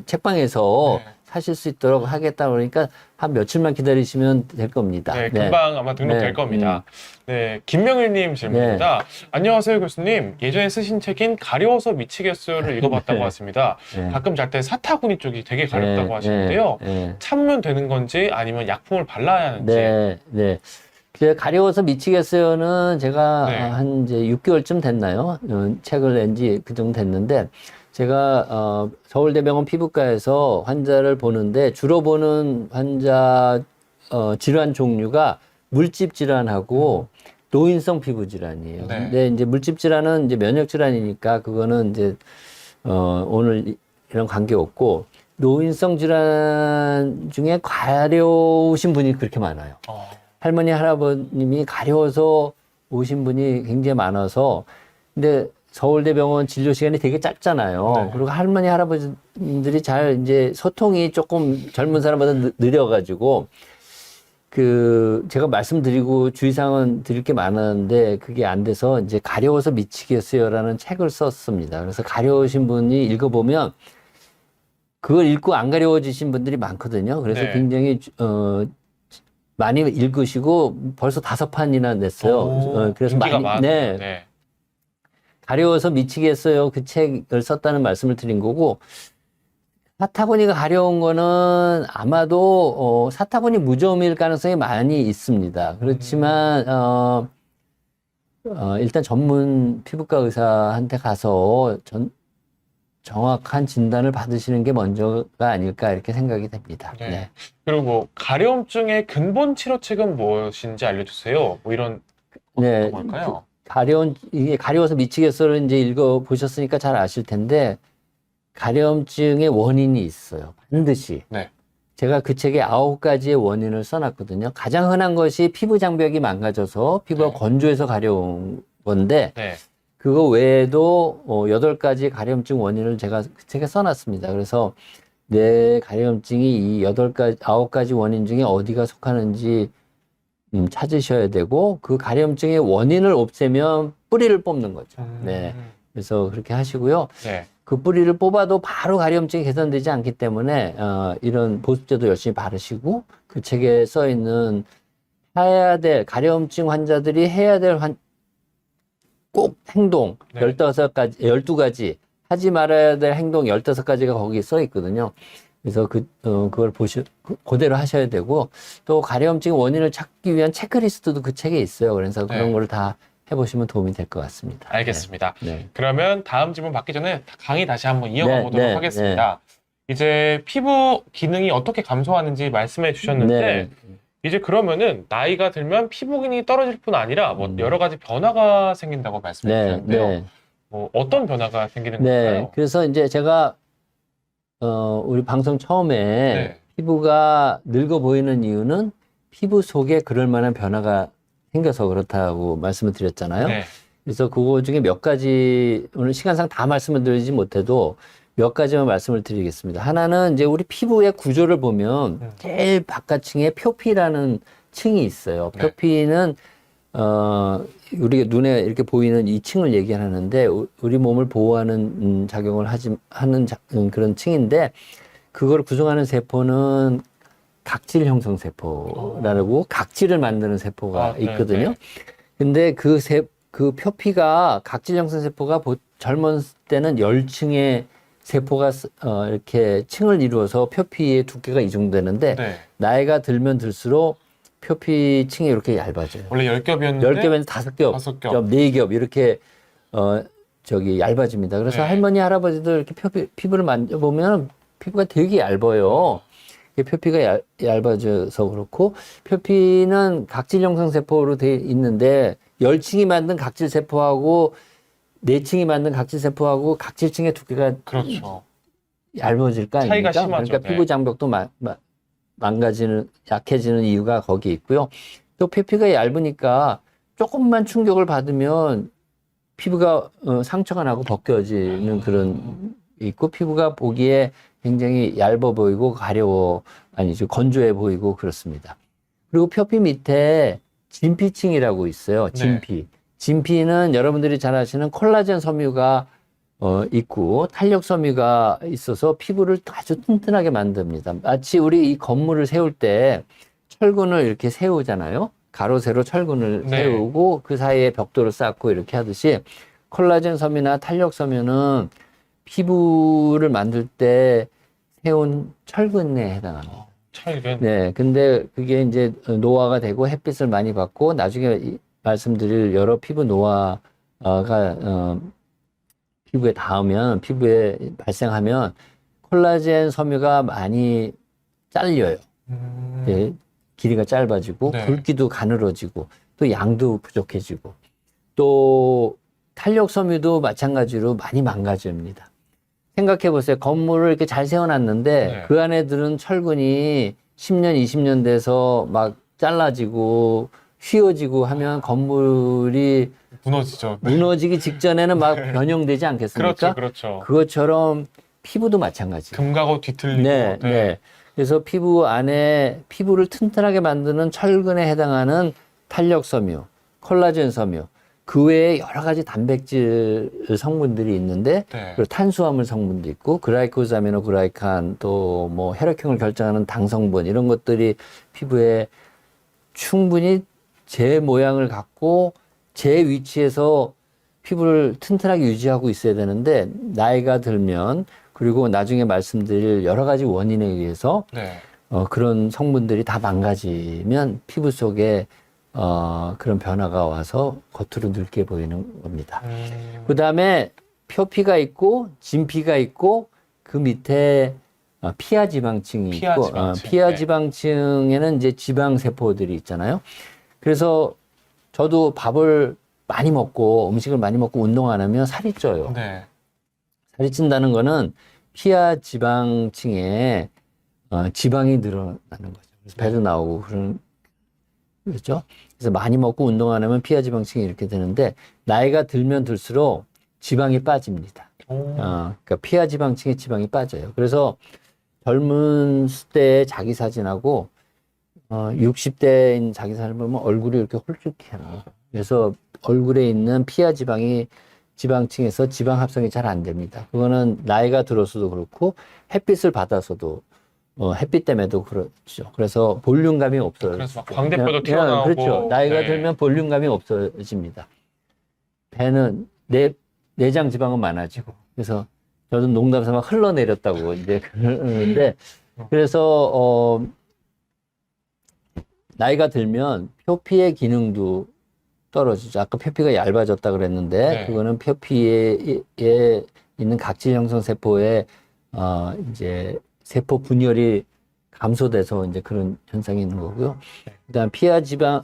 S2: 책방에서 사실 수 있도록 하겠다 그러니까 한 며칠만 기다리시면 될 겁니다.
S1: 네, 금방 아마 등록될 겁니다. 네, 김명일님 질문입니다. 안녕하세요 교수님. 예전에 쓰신 책인 가려워서 미치겠어요를 읽어봤다고 하십니다. 가끔 잘 때 사타구니 쪽이 되게 가렵다고 하시는데요. 참으면 되는 건지 아니면 약품을 발라야 하는지.
S2: 가려워서 미치겠어요는 제가 한 이제 6개월쯤 됐나요? 책을 낸 지 그 정도 됐는데 제가 서울대병원 피부과에서 환자를 보는데 주로 보는 환자 질환 종류가 물집 질환하고 노인성 피부 질환이에요. 근데 이제 물집 질환은 이제 면역 질환이니까 그거는 이제 오늘 이런 관계 없고 노인성 질환 중에 가려우신 분이 그렇게 많아요. 할머니 할아버님이 가려워서 오신 분이 굉장히 많아서 근데 서울대병원 진료 시간이 되게 짧잖아요. 그리고 할머니, 할아버지들이 잘 이제 소통이 조금 젊은 사람보다 느려가지고, 제가 말씀드리고 주의사항은 드릴 게 많았는데, 그게 안 돼서 이제 가려워서 미치겠어요라는 책을 썼습니다. 그래서 가려우신 분이 읽어보면, 그걸 읽고 안 가려워지신 분들이 많거든요. 그래서 굉장히, 많이 읽으시고 벌써 5판이나 냈어요. 그래서 많이, 가려워서 미치겠어요. 그 책을 썼다는 말씀을 드린 거고, 사타구니가 가려운 거는 아마도, 사타구니 무좀일 가능성이 많이 있습니다. 그렇지만, 일단 전문 피부과 의사한테 가서 정확한 진단을 받으시는 게 먼저가 아닐까 이렇게 생각이 됩니다.
S1: 그리고 뭐, 가려움증의 근본 치료책은 무엇인지 알려주세요. 뭐 이런, 어떤 걸까요?
S2: 이게 가려워서 미치겠어를 이제 읽어보셨으니까 잘 아실 텐데, 가려움증의 원인이 있어요. 반드시. 제가 그 책에 9가지의 원인을 써놨거든요. 가장 흔한 것이 피부 장벽이 망가져서 피부가 건조해서 가려운 건데, 그거 외에도 8가지 가려움증 원인을 제가 그 책에 써놨습니다. 그래서 내 가려움증이 이 9가지 원인 중에 어디가 속하는지 찾으셔야 되고 그 가려움증의 원인을 없애면 뿌리를 뽑는 거죠. 그래서 그렇게 하시고요. 그 뿌리를 뽑아도 바로 가려움증이 개선되지 않기 때문에 이런 보습제도 열심히 바르시고 그 책에 써 있는 해야 될 가려움증 환자들이 해야 될 꼭 행동 12가지 하지 말아야 될 행동 15가지가 거기 써 있거든요. 그래서 그걸 그대로 하셔야 되고, 또 가려움증 원인을 찾기 위한 체크리스트도 그 책에 있어요. 그래서 그런 거를 다 해보시면 도움이 될 것 같습니다.
S1: 알겠습니다. 그러면 다음 질문 받기 전에 강의 다시 한번 이어가 보도록 하겠습니다. 이제 피부 기능이 어떻게 감소하는지 말씀해 주셨는데, 이제 그러면은 나이가 들면 피부 기능이 떨어질 뿐 아니라 뭐 여러 가지 변화가 생긴다고 말씀해 주셨는데요. 뭐 어떤 변화가 생기는 건가요?
S2: 그래서 이제 제가 우리 방송 처음에 피부가 늙어 보이는 이유는 피부 속에 그럴 만한 변화가 생겨서 그렇다고 말씀을 드렸잖아요. 그래서 그거 중에 몇 가지, 오늘 시간상 다 말씀을 드리지 못해도 몇 가지만 말씀을 드리겠습니다. 하나는 이제 우리 피부의 구조를 보면 제일 바깥층에 표피라는 층이 있어요. 표피는 우리가 눈에 이렇게 보이는 이 층을 얘기하는데 우리 몸을 보호하는 작용을 하는 그런 층인데 그걸 구성하는 세포는 각질 형성 세포라고 각질을 만드는 세포가 있거든요. 근데 그 표피가 각질 형성 세포가 젊었을 때는 10층의 세포가 이렇게 층을 이루어서 표피의 두께가 이 정도 되는데 나이가 들면 들수록 표피층이 이렇게 얇아져요.
S1: 원래 10겹이었는데
S2: 10겹에서 5겹, 4겹 이렇게 얇아집니다. 그래서 할머니 할아버지들 이렇게 피부를 만져보면 피부가 되게 얇아요. 표피가 얇아져서 그렇고, 표피는 각질 형성 세포로 돼 있는데 10층이 만든 각질 세포하고 4층이 만든 각질 세포하고 각질층의 두께가
S1: 그렇죠.
S2: 얇아질 거 아닙니까?
S1: 차이가 심하죠.
S2: 그러니까 피부 장벽도 망가지는, 약해지는 이유가 거기 있고요. 또 표피가 얇으니까 조금만 충격을 받으면 피부가 상처가 나고 벗겨지는 그런 있고, 피부가 보기에 굉장히 얇아 보이고 건조해 보이고 그렇습니다. 그리고 표피 밑에 진피층이라고 있어요. 진피. 네. 진피는 여러분들이 잘 아시는 콜라겐 섬유가 있고 탄력 섬유가 있어서 피부를 아주 튼튼하게 만듭니다. 마치 우리 이 건물을 세울 때 철근을 이렇게 세우잖아요. 가로 세로 철근을 네. 세우고 그 사이에 벽돌을 쌓고 이렇게 하듯이 콜라겐 섬유나 탄력 섬유는 피부를 만들 때 세운 철근에 해당합니다.
S1: 철근?
S2: 네. 근데 그게 이제 노화가 되고 햇빛을 많이 받고 나중에 말씀드릴 여러 피부 노화가 피부에 닿으면, 피부에 발생하면 콜라겐 섬유가 많이 잘려요. 네, 길이가 짧아지고
S1: 네.
S2: 굵기도 가늘어지고 또 양도 부족해지고 또 탄력 섬유도 마찬가지로 많이 망가집니다. 생각해 보세요. 건물을 이렇게 잘 세워놨는데 네. 그 안에 들은 철근이 10년, 20년 돼서 막 잘라지고 휘어지고 하면 건물이
S1: 무너지죠. 네.
S2: 무너지기 직전에는 막 변형되지 않겠습니까?
S1: 그렇죠, 그렇죠.
S2: 그것처럼 피부도 마찬가지예요.
S1: 금가고 뒤틀리고.
S2: 네, 네. 네. 그래서 피부 안에 피부를 튼튼하게 만드는 철근에 해당하는 탄력 섬유, 콜라겐 섬유, 그 외에 여러 가지 단백질 성분들이 있는데, 네. 그리고 탄수화물 성분도 있고, 글라이코사미노글라이칸, 또 뭐 혈액형을 결정하는 당 성분, 이런 것들이 피부에 충분히 제 모양을 갖고 제 위치에서 피부를 튼튼하게 유지하고 있어야 되는데, 나이가 들면, 그리고 나중에 말씀드릴 여러 가지 원인에 의해서 네. 그런 성분들이 다 망가지면 피부 속에 그런 변화가 와서 겉으로 늙게 보이는 겁니다. 그 다음에 표피가 있고 진피가 있고 그 밑에 피하 지방층이 있고 피하 지방층에는 이제 지방 세포들이 있잖아요. 그래서 저도 밥을 많이 먹고 음식을 많이 먹고 운동 안 하면 살이 쪄요. 네. 살이 찐다는 거는 피하 지방층에 지방이 늘어나는 거죠. 그래서 배도 나오고 그렇죠? 그래서 많이 먹고 운동 안 하면 피하 지방층이 이렇게 되는데 나이가 들면 들수록 지방이 빠집니다. 그러니까 피하 지방층에 지방이 빠져요. 그래서 젊은 때의 자기 사진하고 60대인 자기 사진을 보면 얼굴이 이렇게 홀쭉해 하는 거죠. 그래서 얼굴에 있는 피하 지방층에서 지방 합성이 잘 안 됩니다. 그거는 나이가 들어서도 그렇고 햇빛을 받아서도 햇빛 때문에도 그렇죠. 그래서 볼륨감이 없어요.
S1: 그래서 막 광대뼈도 튀어나오고.
S2: 그렇죠. 나이가 들면 볼륨감이 없어집니다. 배는 내장 지방은 많아지고. 그래서 저도 농담삼아 흘러내렸다고 이제 그러는데 그래서 나이가 들면 표피의 기능도 떨어지죠. 아까 표피가 얇아졌다 그랬는데 네. 그거는 표피에 있는 각질 형성 세포에 이제 세포 분열이 감소돼서 이제 그런 현상이 있는 거고요. 그다음 피하 지방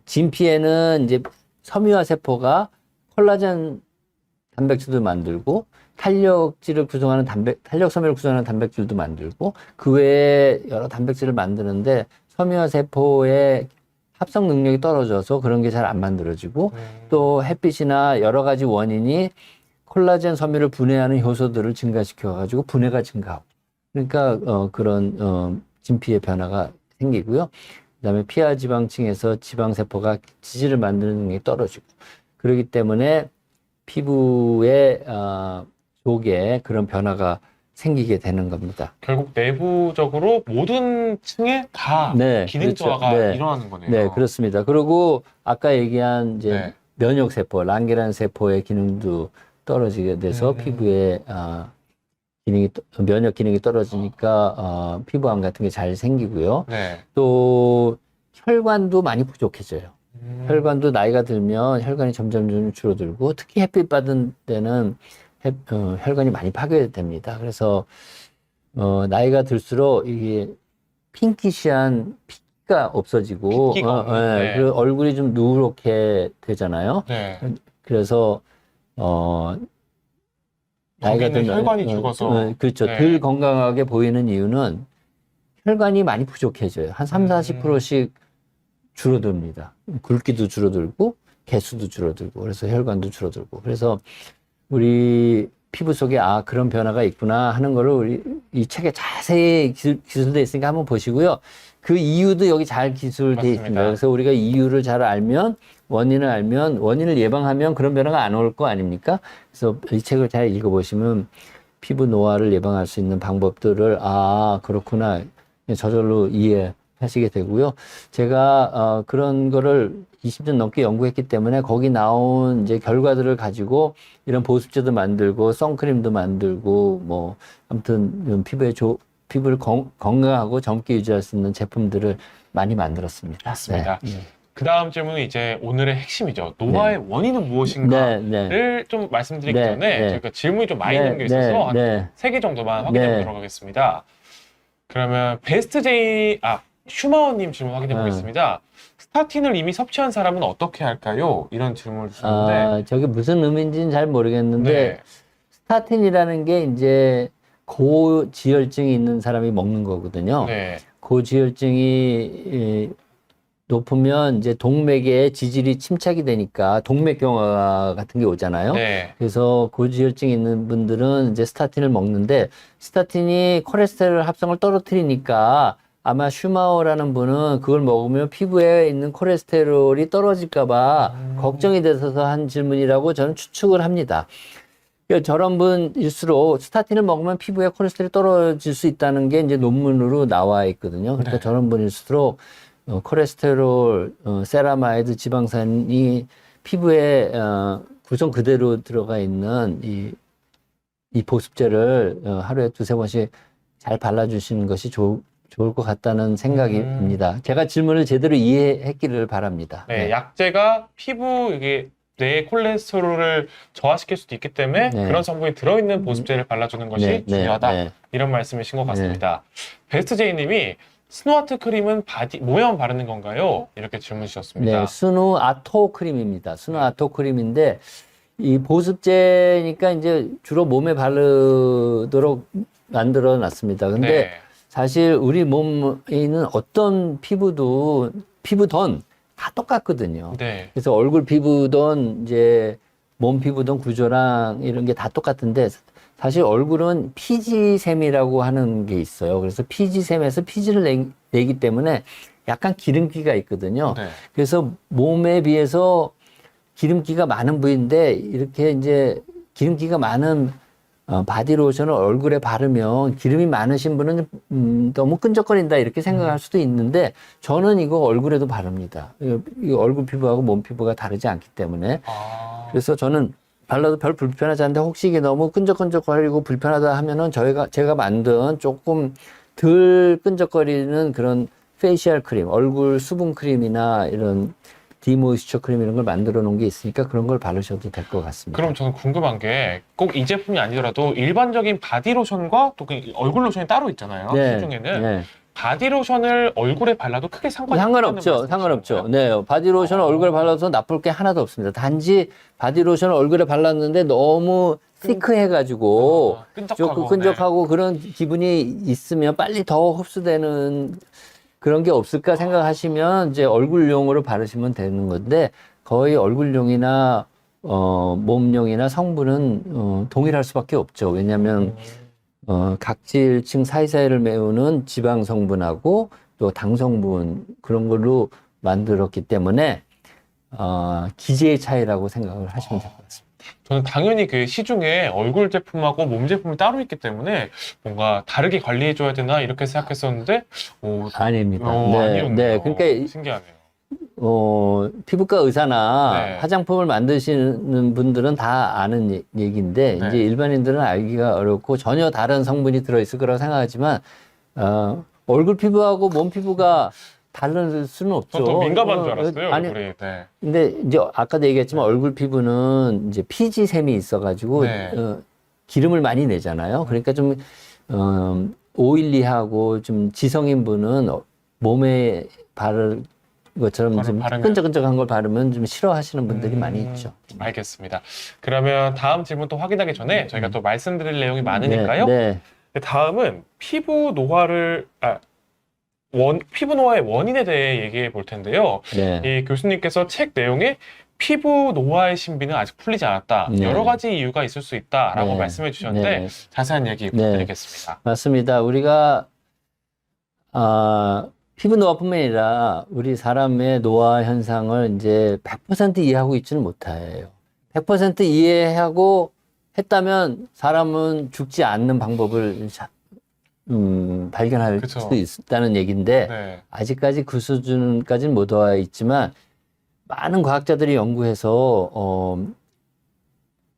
S2: 진피에는 이제 섬유화 세포가 콜라겐 단백질도 만들고 탄력질을 구성하는 탄력 섬유를 구성하는 단백질도 만들고 그 외에 여러 단백질을 만드는데 섬유화 세포의 합성 능력이 떨어져서 그런 게 잘 안 만들어지고 또 햇빛이나 여러 가지 원인이 콜라겐 섬유를 분해하는 효소들을 증가시켜 가지고 분해가 증가하고 그러니까 그런 진피의 변화가 생기고요. 그다음에 피하 지방층에서 지방 세포가 지질을 만드는 능력이 떨어지고 그렇기 때문에 피부의 속에 그런 변화가 생기게 되는 겁니다.
S1: 결국 내부적으로 모든 층에 다
S2: 네,
S1: 기능 저하가
S2: 그렇죠. 네.
S1: 일어나는 거네요.
S2: 네, 그렇습니다. 그리고 아까 얘기한 이제 면역 세포, 란게란 세포의 기능도 떨어지게 돼서 피부에 면역 기능이 떨어지니까 피부암 같은 게 잘 생기고요. 네. 또 혈관도 많이 부족해져요. 혈관도 나이가 들면 혈관이 점점 줄어들고 특히 햇빛 받은 때는 혈관이 많이 파괴됩니다. 그래서 나이가 들수록 이게 핑키시한 핏기가 없어지고,
S1: 핏기가 없는, 네.
S2: 그리고 얼굴이 좀 누렇게 되잖아요.
S1: 네.
S2: 그래서, 나이가 들면
S1: 혈관이 죽어서.
S2: 그렇죠.
S1: 네.
S2: 덜 건강하게 보이는 이유는 혈관이 많이 부족해져요. 한 30-40%씩 줄어듭니다. 굵기도 줄어들고 개수도 줄어들고 그래서 혈관도 줄어들고 그래서 우리 피부 속에 그런 변화가 있구나 하는 거를 우리 이 책에 자세히 기술되어 있으니까 한번 보시고요. 그 이유도 여기 잘 기술되어 있습니다. 그래서 우리가 이유를 잘 알면 원인을 예방하면 그런 변화가 안 올 거 아닙니까? 그래서 이 책을 잘 읽어보시면 피부 노화를 예방할 수 있는 방법들을 그렇구나 저절로 이해하시게 되고요. 제가 그런 거를 20년 넘게 연구했기 때문에 거기 나온 이제 결과들을 가지고 이런 보습제도 만들고 선크림도 만들고 뭐 아무튼 피부를 건강하고 젊게 유지할 수 있는 제품들을 많이 만들었습니다.
S1: 맞습니다. 네. 그 다음 질문은 이제 오늘의 핵심이죠. 노화의 원인은 무엇인가를 좀 말씀드리기 전에 저희가 질문이 좀 많이 남겨 있어서 한 3개 정도만 확인해 보도록 하겠습니다. 그러면 슈마워님 질문 확인해 보겠습니다. 스타틴을 이미 섭취한 사람은 어떻게 할까요? 이런 질문을 주셨는데.
S2: 저게 무슨 의미인지는 잘 모르겠는데, 스타틴이라는 게 이제 고지혈증이 있는 사람이 먹는 거거든요.
S1: 네.
S2: 고지혈증이 높으면 이제 동맥의 지질이 침착이 되니까 동맥경화 같은 게 오잖아요.
S1: 네.
S2: 그래서 고지혈증이 있는 분들은 이제 스타틴을 먹는데 스타틴이 콜레스테롤 합성을 떨어뜨리니까 아마 슈마워라는 분은 그걸 먹으면 피부에 있는 콜레스테롤이 떨어질까봐 걱정이 돼서 한 질문이라고 저는 추측을 합니다. 저런 분일수록 스타틴을 먹으면 피부에 콜레스테롤이 떨어질 수 있다는 게 이제 논문으로 나와 있거든요. 그러니까 저런 분일수록 콜레스테롤, 세라마이드, 지방산이 피부에 구성 그대로 들어가 있는 이 보습제를 하루에 2-3번씩 잘 발라주시는 것이 좋을 것 같다는 생각입니다. 제가 질문을 제대로 이해했기를 바랍니다.
S1: 네, 약제가 피부 뇌의 콜레스테롤을 저하시킬 수도 있기 때문에 그런 성분이 들어있는 보습제를 발라주는 것이 중요하다. 이런 말씀이신 것 같습니다. 베스트제이님이 스누아트 크림은 모에만 바르는 건가요? 이렇게 질문 주셨습니다.
S2: 네, 스누아토 크림입니다. 스누아토 크림인데 이 보습제니까 이제 주로 몸에 바르도록 만들어 놨습니다. 근데 사실 우리 몸에 있는 어떤 피부든 다 똑같거든요. 그래서 얼굴 피부든 이제 몸 피부든 구조랑 이런 게 다 똑같은데 사실 얼굴은 피지샘이라고 하는 게 있어요. 그래서 피지샘에서 피지를 내기 때문에 약간 기름기가 있거든요. 그래서 몸에 비해서 기름기가 많은 부위인데 이렇게 이제 기름기가 많은 바디로션을 얼굴에 바르면 기름이 많으신 분은 너무 끈적거린다 이렇게 생각할 수도 있는데 저는 이거 얼굴에도 바릅니다. 이거 얼굴 피부하고 몸 피부가 다르지 않기 때문에 그래서 저는 발라도 별 불편하지 않은데 혹시 이게 너무 끈적끈적거리고 불편하다 하면은 제가 만든 조금 덜 끈적거리는 그런 페이셜 크림, 얼굴 수분 크림이나 이런 디모이스처 크림 이런 걸 만들어 놓은 게 있으니까 그런 걸 바르셔도 될 것 같습니다.
S1: 그럼 저는 궁금한 게 꼭 이 제품이 아니더라도 일반적인 바디로션과 또 그 얼굴 로션이 따로 있잖아요. 시중에는. 바디로션을 얼굴에 발라도 크게
S2: 상관없죠. 네, 바디로션을 얼굴에 발라도 나쁠 게 하나도 없습니다. 단지 바디로션을 얼굴에 발랐는데 너무 시크해가지고 조금 끈적하고 그런 기분이 있으면 빨리 더 흡수되는 그런 게 없을까 생각하시면 이제 얼굴용으로 바르시면 되는 건데 거의 얼굴용이나 몸용이나 성분은 동일할 수밖에 없죠. 왜냐하면 각질층 사이사이를 메우는 지방 성분하고 또 당 성분 그런 걸로 만들었기 때문에 기제의 차이라고 생각을 하시면 될 것 같습니다.
S1: 저는 당연히 그 시중에 얼굴 제품하고 몸 제품이 따로 있기 때문에 뭔가 다르게 관리해줘야 되나 이렇게 생각했었는데
S2: 아닙니다.
S1: 아니었네요.
S2: 그러니까
S1: 신기하네요.
S2: 피부과 의사나 화장품을 만드시는 분들은 다 아는 얘기인데 이제 일반인들은 알기가 어렵고 전혀 다른 성분이 들어있을 거라고 생각하지만 얼굴 피부하고 몸 피부가 다를 수는 없죠.
S1: 더 민감한 줄 알았어요.
S2: 아니,
S1: 얼굴이.
S2: 근데 이제 아까도 얘기했지만 얼굴 피부는 이제 피지샘이 있어가지고 기름을 많이 내잖아요. 그러니까 좀 오일리하고 좀 지성인 분은 몸에 바를 것처럼 좀 끈적끈적한 걸 바르면 좀 싫어하시는 분들이 많이 있죠.
S1: 알겠습니다. 그러면 다음 질문 또 확인하기 전에 저희가 또 말씀드릴 내용이 많으니까요.
S2: 네.
S1: 다음은 피부 노화의 원인에 대해 얘기해 볼 텐데요.
S2: 네.
S1: 이 교수님께서 책 내용에 피부 노화의 신비는 아직 풀리지 않았다.
S2: 네.
S1: 여러 가지 이유가 있을 수 있다라고
S2: 네.
S1: 말씀해 주셨는데
S2: 네.
S1: 자세한 얘기 부탁드리겠습니다.
S2: 맞습니다. 우리가 피부 노화뿐만 아니라 우리 사람의 노화 현상을 이제 100% 이해하고 있지는 못해요. 100% 이해하고 했다면 사람은 죽지 않는 방법을 발견할
S1: 그쵸.
S2: 수 있다는 얘기인데
S1: 네.
S2: 아직까지 그 수준까지는 못 와 있지만 많은 과학자들이 연구해서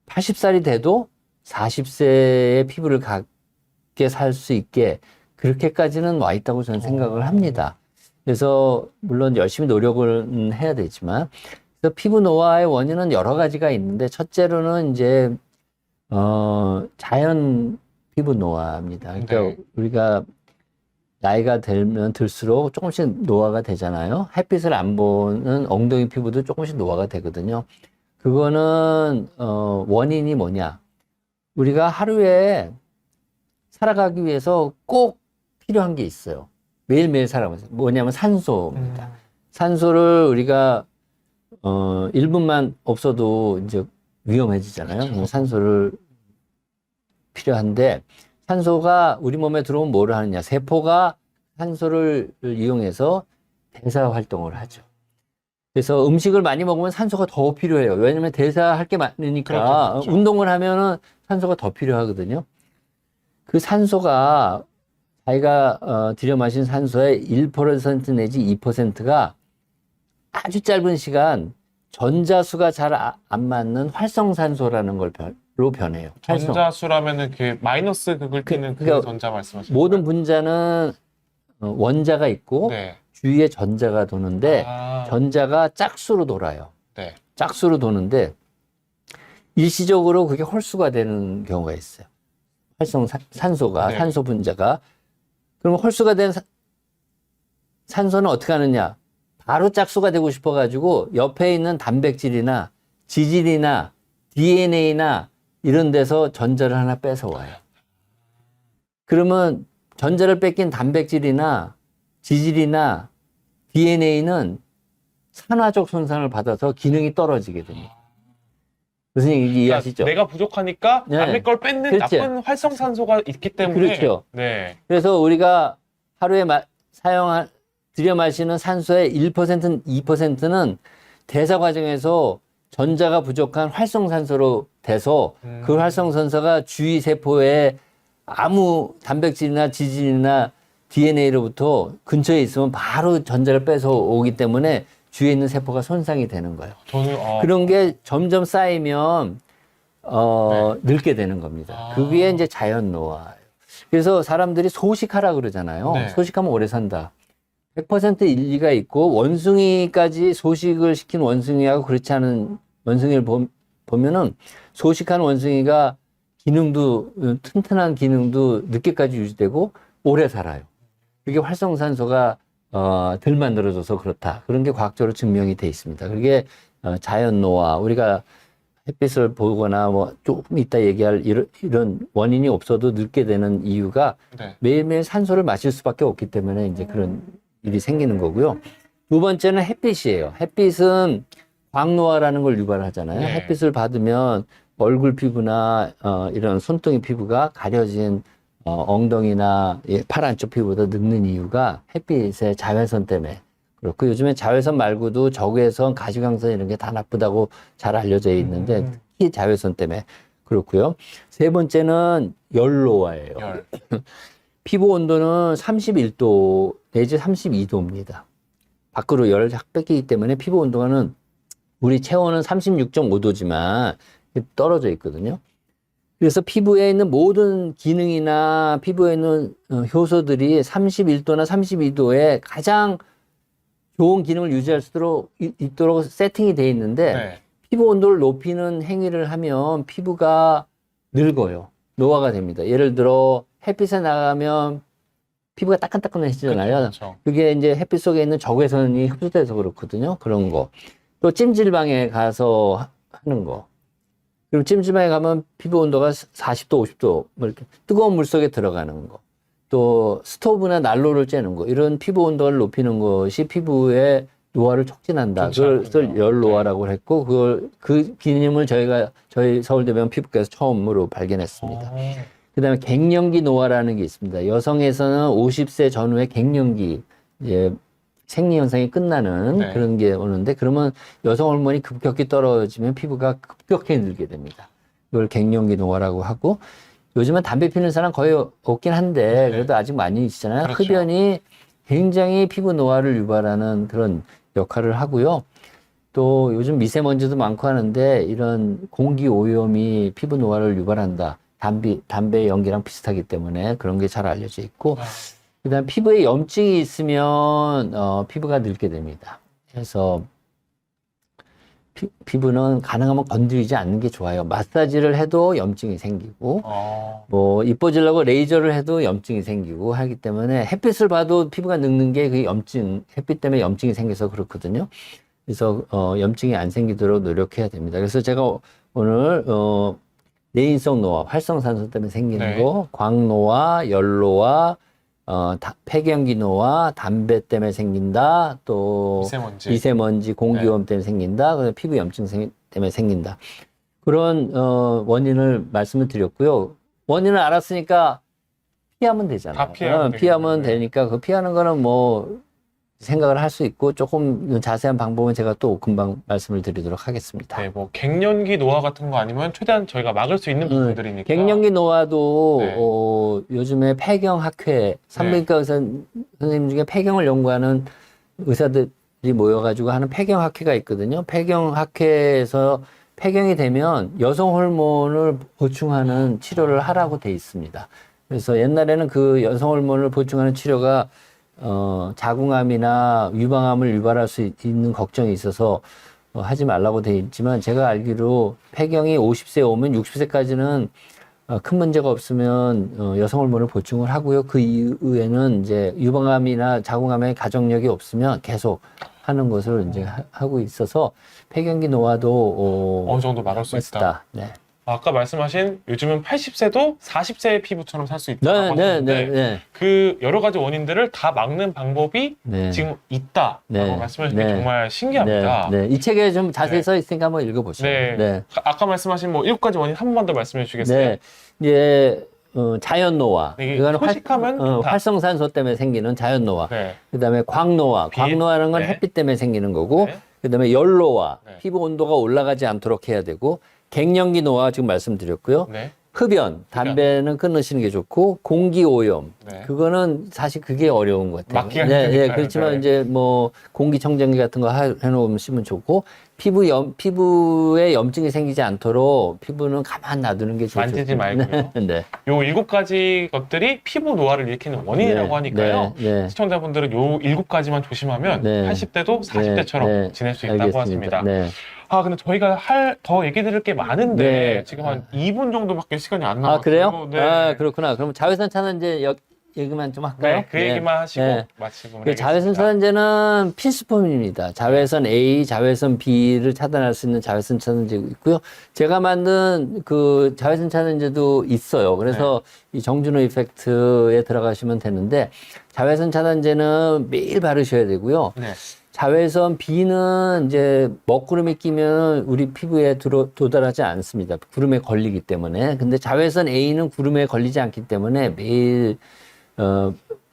S2: 80살이 돼도 40세의 피부를 갖게 살 수 있게 그렇게까지는 와 있다고 저는 생각을 합니다. 그래서 물론 열심히 노력을 해야 되지만 그래서 피부 노화의 원인은 여러 가지가 있는데 첫째로는 이제 자연 피부 노화입니다. 그러니까
S1: 네.
S2: 우리가 나이가 들면 들수록 조금씩 노화가 되잖아요. 햇빛을 안 보는 엉덩이 피부도 조금씩 노화가 되거든요. 그거는 원인이 뭐냐? 우리가 하루에 살아가기 위해서 꼭 필요한 게 있어요. 매일매일 살아가면서. 뭐냐면 산소입니다. 산소를 우리가 1분만 없어도 이제 위험해지잖아요.
S1: 그렇죠.
S2: 산소를 필요한데 산소가 우리 몸에 들어오면 뭐를 하느냐? 세포가 산소를 이용해서 대사 활동을 하죠. 그래서 음식을 많이 먹으면 산소가 더 필요해요. 왜냐면 대사할 게 많으니까
S1: 그렇죠.
S2: 운동을 하면은 산소가 더 필요하거든요. 그 산소가 자기가 들여 마신 산소의 1% 내지 2%가 아주 짧은 시간 전자수가 잘 안 맞는 활성산소라는 걸로 변해요.
S1: 전자수라면은 그 마이너스 극을 띠는 그
S2: 그러니까
S1: 전자 말씀하시는
S2: 모든
S1: 거예요?
S2: 분자는 원자가 있고
S1: 네.
S2: 주위에 전자가 도는데 전자가 짝수로 돌아요.
S1: 네.
S2: 짝수로 도는데 일시적으로 그게 홀수가 되는 경우가 있어요. 산소가
S1: 네.
S2: 산소 분자가 그럼 홀수가 된 산소는 어떻게 하느냐? 바로 짝수가 되고 싶어가지고 옆에 있는 단백질이나 지질이나 DNA나 이런 데서 전자를 하나 뺏어와요. 그러면 전자를 뺏긴 단백질이나 지질이나 DNA는 산화적 손상을 받아서 기능이 떨어지게 됩니다. 무슨 얘기인지 이해하시죠?
S1: 내가 부족하니까
S2: 네.
S1: 남의 걸 뺏는
S2: 그렇죠.
S1: 나쁜 활성산소가 있기 때문에.
S2: 그렇죠.
S1: 네.
S2: 그래서 우리가 하루에 들여 마시는 산소의 1%, 2%는 대사 과정에서 전자가 부족한 활성산소로 돼서 그 활성산소가 주위 세포에 아무 단백질이나 지질이나 DNA로부터 근처에 있으면 바로 전자를 뺏어 오기 때문에 주위에 있는 세포가 손상이 되는 거예요. 그런 게 점점 쌓이면 늙게 되는 겁니다. 그게 이제 자연 노화예요. 그래서 사람들이 소식하라 그러잖아요.
S1: 네.
S2: 소식하면 오래 산다. 100% 일리가 있고 원숭이까지 소식을 시킨 원숭이하고 그렇지 않은 원숭이를 보면은 소식하는 원숭이가 기능도 튼튼한 기능도 늦게까지 유지되고 오래 살아요. 그게 활성산소가 덜 만들어져서 그렇다. 그런 게 과학적으로 증명이 돼 있습니다. 그게 자연 노화, 우리가 햇빛을 보거나 뭐 조금 이따 얘기할 이런 원인이 없어도 늙게 되는 이유가
S1: 네.
S2: 매일매일 산소를 마실 수밖에 없기 때문에 이제 그런 일이 생기는 거고요. 두 번째는 햇빛이에요. 햇빛은 광노화라는 걸 유발하잖아요.
S1: 네.
S2: 햇빛을 받으면 얼굴 피부나 이런 손등의 피부가 가려진 엉덩이나 팔 안쪽 피부보다 늙는 이유가 햇빛의 자외선 때문에 그렇고 요즘에 자외선 말고도 적외선, 가시광선 이런 게 다 나쁘다고 잘 알려져 있는데 특히 자외선 때문에 그렇고요. 세 번째는 열노화예요.
S1: 열.
S2: 피부 온도는 31도 내지 32도입니다. 밖으로 열을 확 뺏기기 때문에 피부 온도는 우리 체온은 36.5도지만 떨어져 있거든요. 그래서 피부에 있는 모든 기능이나 피부에 있는 효소들이 31도나 32도에 가장 좋은 기능을 유지할 수 있도록 세팅이 되어 있는데
S1: 네.
S2: 피부 온도를 높이는 행위를 하면 피부가 늙어요. 노화가 됩니다. 예를 들어 햇빛에 나가면 피부가 따끈따끈해지잖아요.
S1: 그렇죠.
S2: 그게 이제 햇빛 속에 있는 적외선이 흡수돼서 그렇거든요. 그런 거. 또 찜질방에 가서 하는 거. 그리고 찜질방에 가면 피부 온도가 40도, 50도, 뭐 이렇게 뜨거운 물 속에 들어가는 거. 또 스토브나 난로를 쬐는 거. 이런 피부 온도를 높이는 것이 피부에 노화를 촉진한다. 그것을 열 노화라고 했고, 그 개념을 저희 서울대병원 피부과에서 처음으로 발견했습니다. 그 다음에 갱년기 노화라는 게 있습니다. 여성에서는 50세 전후에 갱년기, 생리 현상이 끝나는
S1: 네.
S2: 그런 게 오는데, 그러면 여성 호르몬이 급격히 떨어지면 피부가 급격히 늘게 됩니다. 이걸 갱년기 노화라고 하고, 요즘은 담배 피는 사람 거의 없긴 한데, 그래도 아직 많이 있잖아요.
S1: 그렇죠.
S2: 흡연이 굉장히 피부 노화를 유발하는 그런 역할을 하고요. 또 요즘 미세먼지도 많고 하는데, 이런 공기 오염이 피부 노화를 유발한다. 담배 연기랑 비슷하기 때문에 그런 게 잘 알려져 있고, 그다음 피부에 염증이 있으면 피부가 늙게 됩니다. 그래서 피부는 가능하면 건드리지 않는 게 좋아요. 마사지를 해도 염증이 생기고, 뭐 이뻐지려고 레이저를 해도 염증이 생기고 하기 때문에 햇빛을 봐도 피부가 늙는 게 그 햇빛 때문에 염증이 생겨서 그렇거든요. 그래서 염증이 안 생기도록 노력해야 됩니다. 그래서 제가 오늘 내인성 노화, 활성산소 때문에 생기는 거, 광노화, 열노화, 폐경기 노화, 담배 때문에 생긴다, 또 미세먼지 공기오염 때문에 생긴다, 그다음에 피부 염증 때문에 생긴다. 그런 원인을 말씀을 드렸고요. 원인을 알았으니까 피하면 되잖아요. 피하면 되니까 그 피하는 거는 뭐 생각을 할 수 있고, 조금 자세한 방법은 제가 또 금방 말씀을 드리도록 하겠습니다.
S1: 네, 뭐 갱년기 노화 같은 거 아니면 최대한 저희가 막을 수 있는 부분들이니까.
S2: 갱년기 노화도 요즘에 폐경학회, 산부인과 의사 선생님 중에 폐경을 연구하는 의사들이 모여가지고 하는 폐경학회가 있거든요. 폐경학회에서 폐경이 되면 여성 호르몬을 보충하는 치료를 하라고 돼 있습니다. 그래서 옛날에는 그 여성 호르몬을 보충하는 치료가 자궁암이나 유방암을 유발할 수 있는 걱정이 있어서 하지 말라고 돼 있지만, 제가 알기로 폐경이 50세 오면 60세까지는 큰 문제가 없으면 여성 호르몬을 보충을 하고요. 그 이후에는 이제 유방암이나 자궁암에 가족력이 없으면 계속 하는 것을 이제 하고 있어서 폐경기 노화도
S1: 어느 정도 막을 수 있다.
S2: 네.
S1: 아까 말씀하신 요즘은 80세도 40세의 피부처럼 살 수 있다고 하셨는데 그 여러 가지 원인들을 다 막는 방법이 지금 있다라고 말씀하신 게 정말 신기합니다.
S2: 이 책에 좀 자세히 써 있으니까 한번 읽어보시죠.
S1: 아까 말씀하신 뭐 7가지 원인 한 번 더 말씀해 주시겠어요?
S2: 이제 자연 노화. 이거는
S1: 휴식하면
S2: 활성산소 때문에 생기는 자연 노화. 그다음에 광노화. 광노화는 건 햇빛 때문에 생기는 거고, 그다음에 열노화. 피부 온도가 올라가지 않도록 해야 되고, 갱년기 노화 지금 말씀드렸고요. 흡연, 담배는 끊으시는 게 좋고, 공기 오염. 그거는 사실 그게 어려운 것 같아요. 그렇지만 이제 뭐 공기청정기 같은 거 해놓으시면 좋고, 피부에 염증이 생기지 않도록 피부는 가만 놔두는 게 좋죠.
S1: 만지지 말고요. 요 7가지 것들이 피부 노화를 일으키는 원인이라고 하니까요. 시청자분들은 요 7가지만 조심하면 80대도 40대처럼 지낼 수 있다고 하십니다. 근데 저희가 더 얘기 드릴 게 많은데 지금 한 2분 정도밖에 시간이 안 남았어요.
S2: 그래요? 그렇구나. 그럼 자외선 차단제 얘기만 좀 할까요?
S1: 그 얘기만 하시고 마치고 하겠습니다.
S2: 자외선 차단제는 필수품입니다. 자외선 A, 자외선 B를 차단할 수 있는 자외선 차단제가 있고요. 제가 만든 그 자외선 차단제도 있어요. 그래서 이 정준호 이펙트에 들어가시면 되는데, 자외선 차단제는 매일 바르셔야 되고요. 자외선 B는 이제 먹구름이 끼면 우리 피부에 도달하지 않습니다. 구름에 걸리기 때문에. 근데 자외선 A는 구름에 걸리지 않기 때문에 매일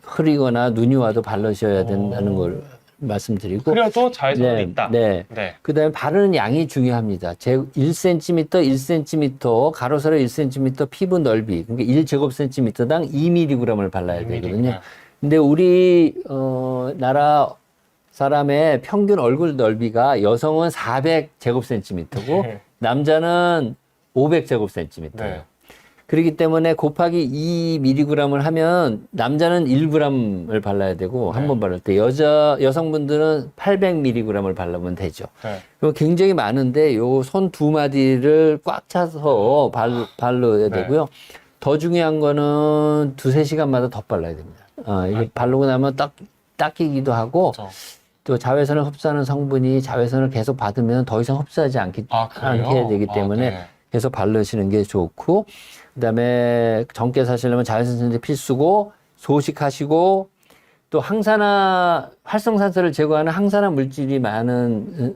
S2: 흐리거나 눈이 와도 바르셔야 된다는 걸 말씀드리고.
S1: 그래도 자외선이 있다.
S2: 그 다음에 바르는 양이 중요합니다. 1cm, 1cm, 가로세로 1cm 피부 넓이, 그러니까 1제곱센티미터당 2mg을 발라야 되거든요. 근데 우리 나라 사람의 평균 얼굴 넓이가 여성은 400제곱센티미터고 남자는 500제곱센티미터예요. 그렇기 때문에 곱하기 2mg을 하면 남자는 1g을 발라야 되고, 한 번 바를 때 여성분들은 800mg을 바르면 되죠. 그럼 굉장히 많은데 요 손 2마디를 꽉 차서 바르야 되고요. 더 중요한 거는 2-3시간마다 더 발라야 됩니다. 이게 바르고 나면 닦이기도 하고,
S1: 그렇죠.
S2: 또 자외선을 흡수하는 성분이 자외선을 계속 받으면 더 이상 흡수하지 않게 해야 되기 때문에
S1: 네.
S2: 계속 바르시는 게 좋고, 그다음에 젊게 사시려면 자외선 차단제 필수고, 소식하시고, 또 활성산소를 제거하는 항산화 물질이 많은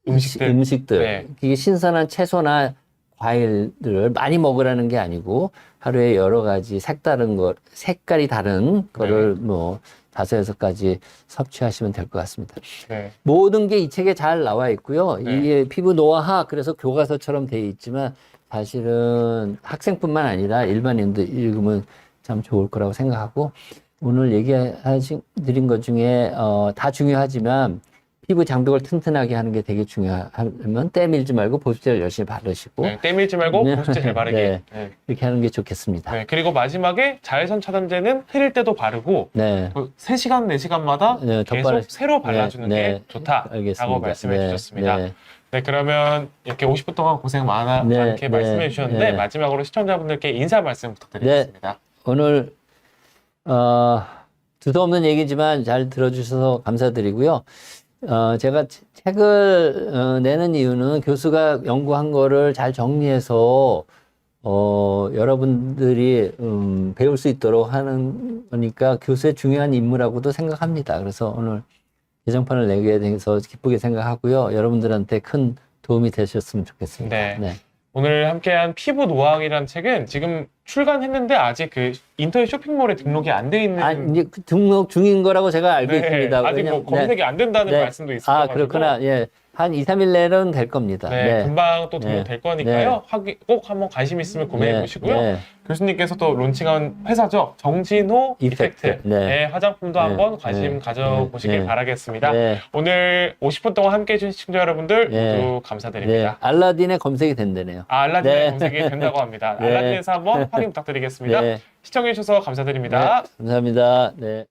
S2: 음식들.
S1: 네.
S2: 이게 신선한 채소나 과일들을 많이 먹으라는 게 아니고, 하루에 여러 가지 색깔이 다른 거를 뭐 5-6가지 섭취하시면 될 것 같습니다.
S1: 네.
S2: 모든 게 이 책에 잘 나와 있고요.
S1: 네.
S2: 이게 피부 노화학, 그래서 교과서처럼 돼 있지만, 사실은 학생뿐만 아니라 일반인도 읽으면 참 좋을 거라고 생각하고, 오늘 드린 것 중에, 다 중요하지만, 피부 장벽을 튼튼하게 하는 게 되게 중요하면, 때 밀지 말고 보습제를 열심히 바르시고.
S1: 네, 때 밀지 말고 보습제 잘 바르기.
S2: 네.
S1: 네.
S2: 이렇게 하는 게 좋겠습니다.
S1: 네, 그리고 마지막에 자외선 차단제는 흐릴 때도 바르고,
S2: 네.
S1: 3시간, 4시간마다
S2: 네, 더
S1: 계속 새로 발라주는
S2: 네,
S1: 게
S2: 네.
S1: 좋다라고
S2: 알겠습니다.
S1: 말씀해
S2: 네,
S1: 주셨습니다.
S2: 네.
S1: 네, 그러면 이렇게 50분 동안 고생 많게 말씀해 주셨는데,
S2: 네.
S1: 마지막으로 시청자분들께 인사 말씀 부탁드리겠습니다.
S2: 오늘 두서없는 얘기지만 잘 들어주셔서 감사드리고요. 제가 책을 내는 이유는 교수가 연구한 거를 잘 정리해서 여러분들이 배울 수 있도록 하는 거니까 교수의 중요한 임무라고도 생각합니다. 그래서 오늘 개정판을 내게 돼서 기쁘게 생각하고요. 여러분들한테 큰 도움이 되셨으면 좋겠습니다.
S1: 네. 오늘 함께한 피부 노화학이라는 책은 지금 출간했는데 아직 그 인터넷 쇼핑몰에 등록이 안 돼 있는
S2: 이제 등록 중인 거라고 제가 알고 있습니다.
S1: 아직 뭐 검색이 안 된다는 말씀도 있어요.
S2: 그렇구나. 예. 한 2-3일 내로는 될 겁니다.
S1: 네, 금방 또 등록될 거니까요. 꼭 한번 관심 있으면 구매해 보시고요. 교수님께서 또 론칭한 회사죠. 정진호 이펙트의 화장품도 한번 관심 가져보시길 바라겠습니다. 오늘 50분 동안 함께해 주신 시청자 여러분들 모두 감사드립니다.
S2: 알라딘에 검색이 된다네요.
S1: 알라딘에 검색이 된다고 합니다. 알라딘에서 한번 확인 부탁드리겠습니다. 시청해 주셔서 감사드립니다.
S2: 감사합니다. 네.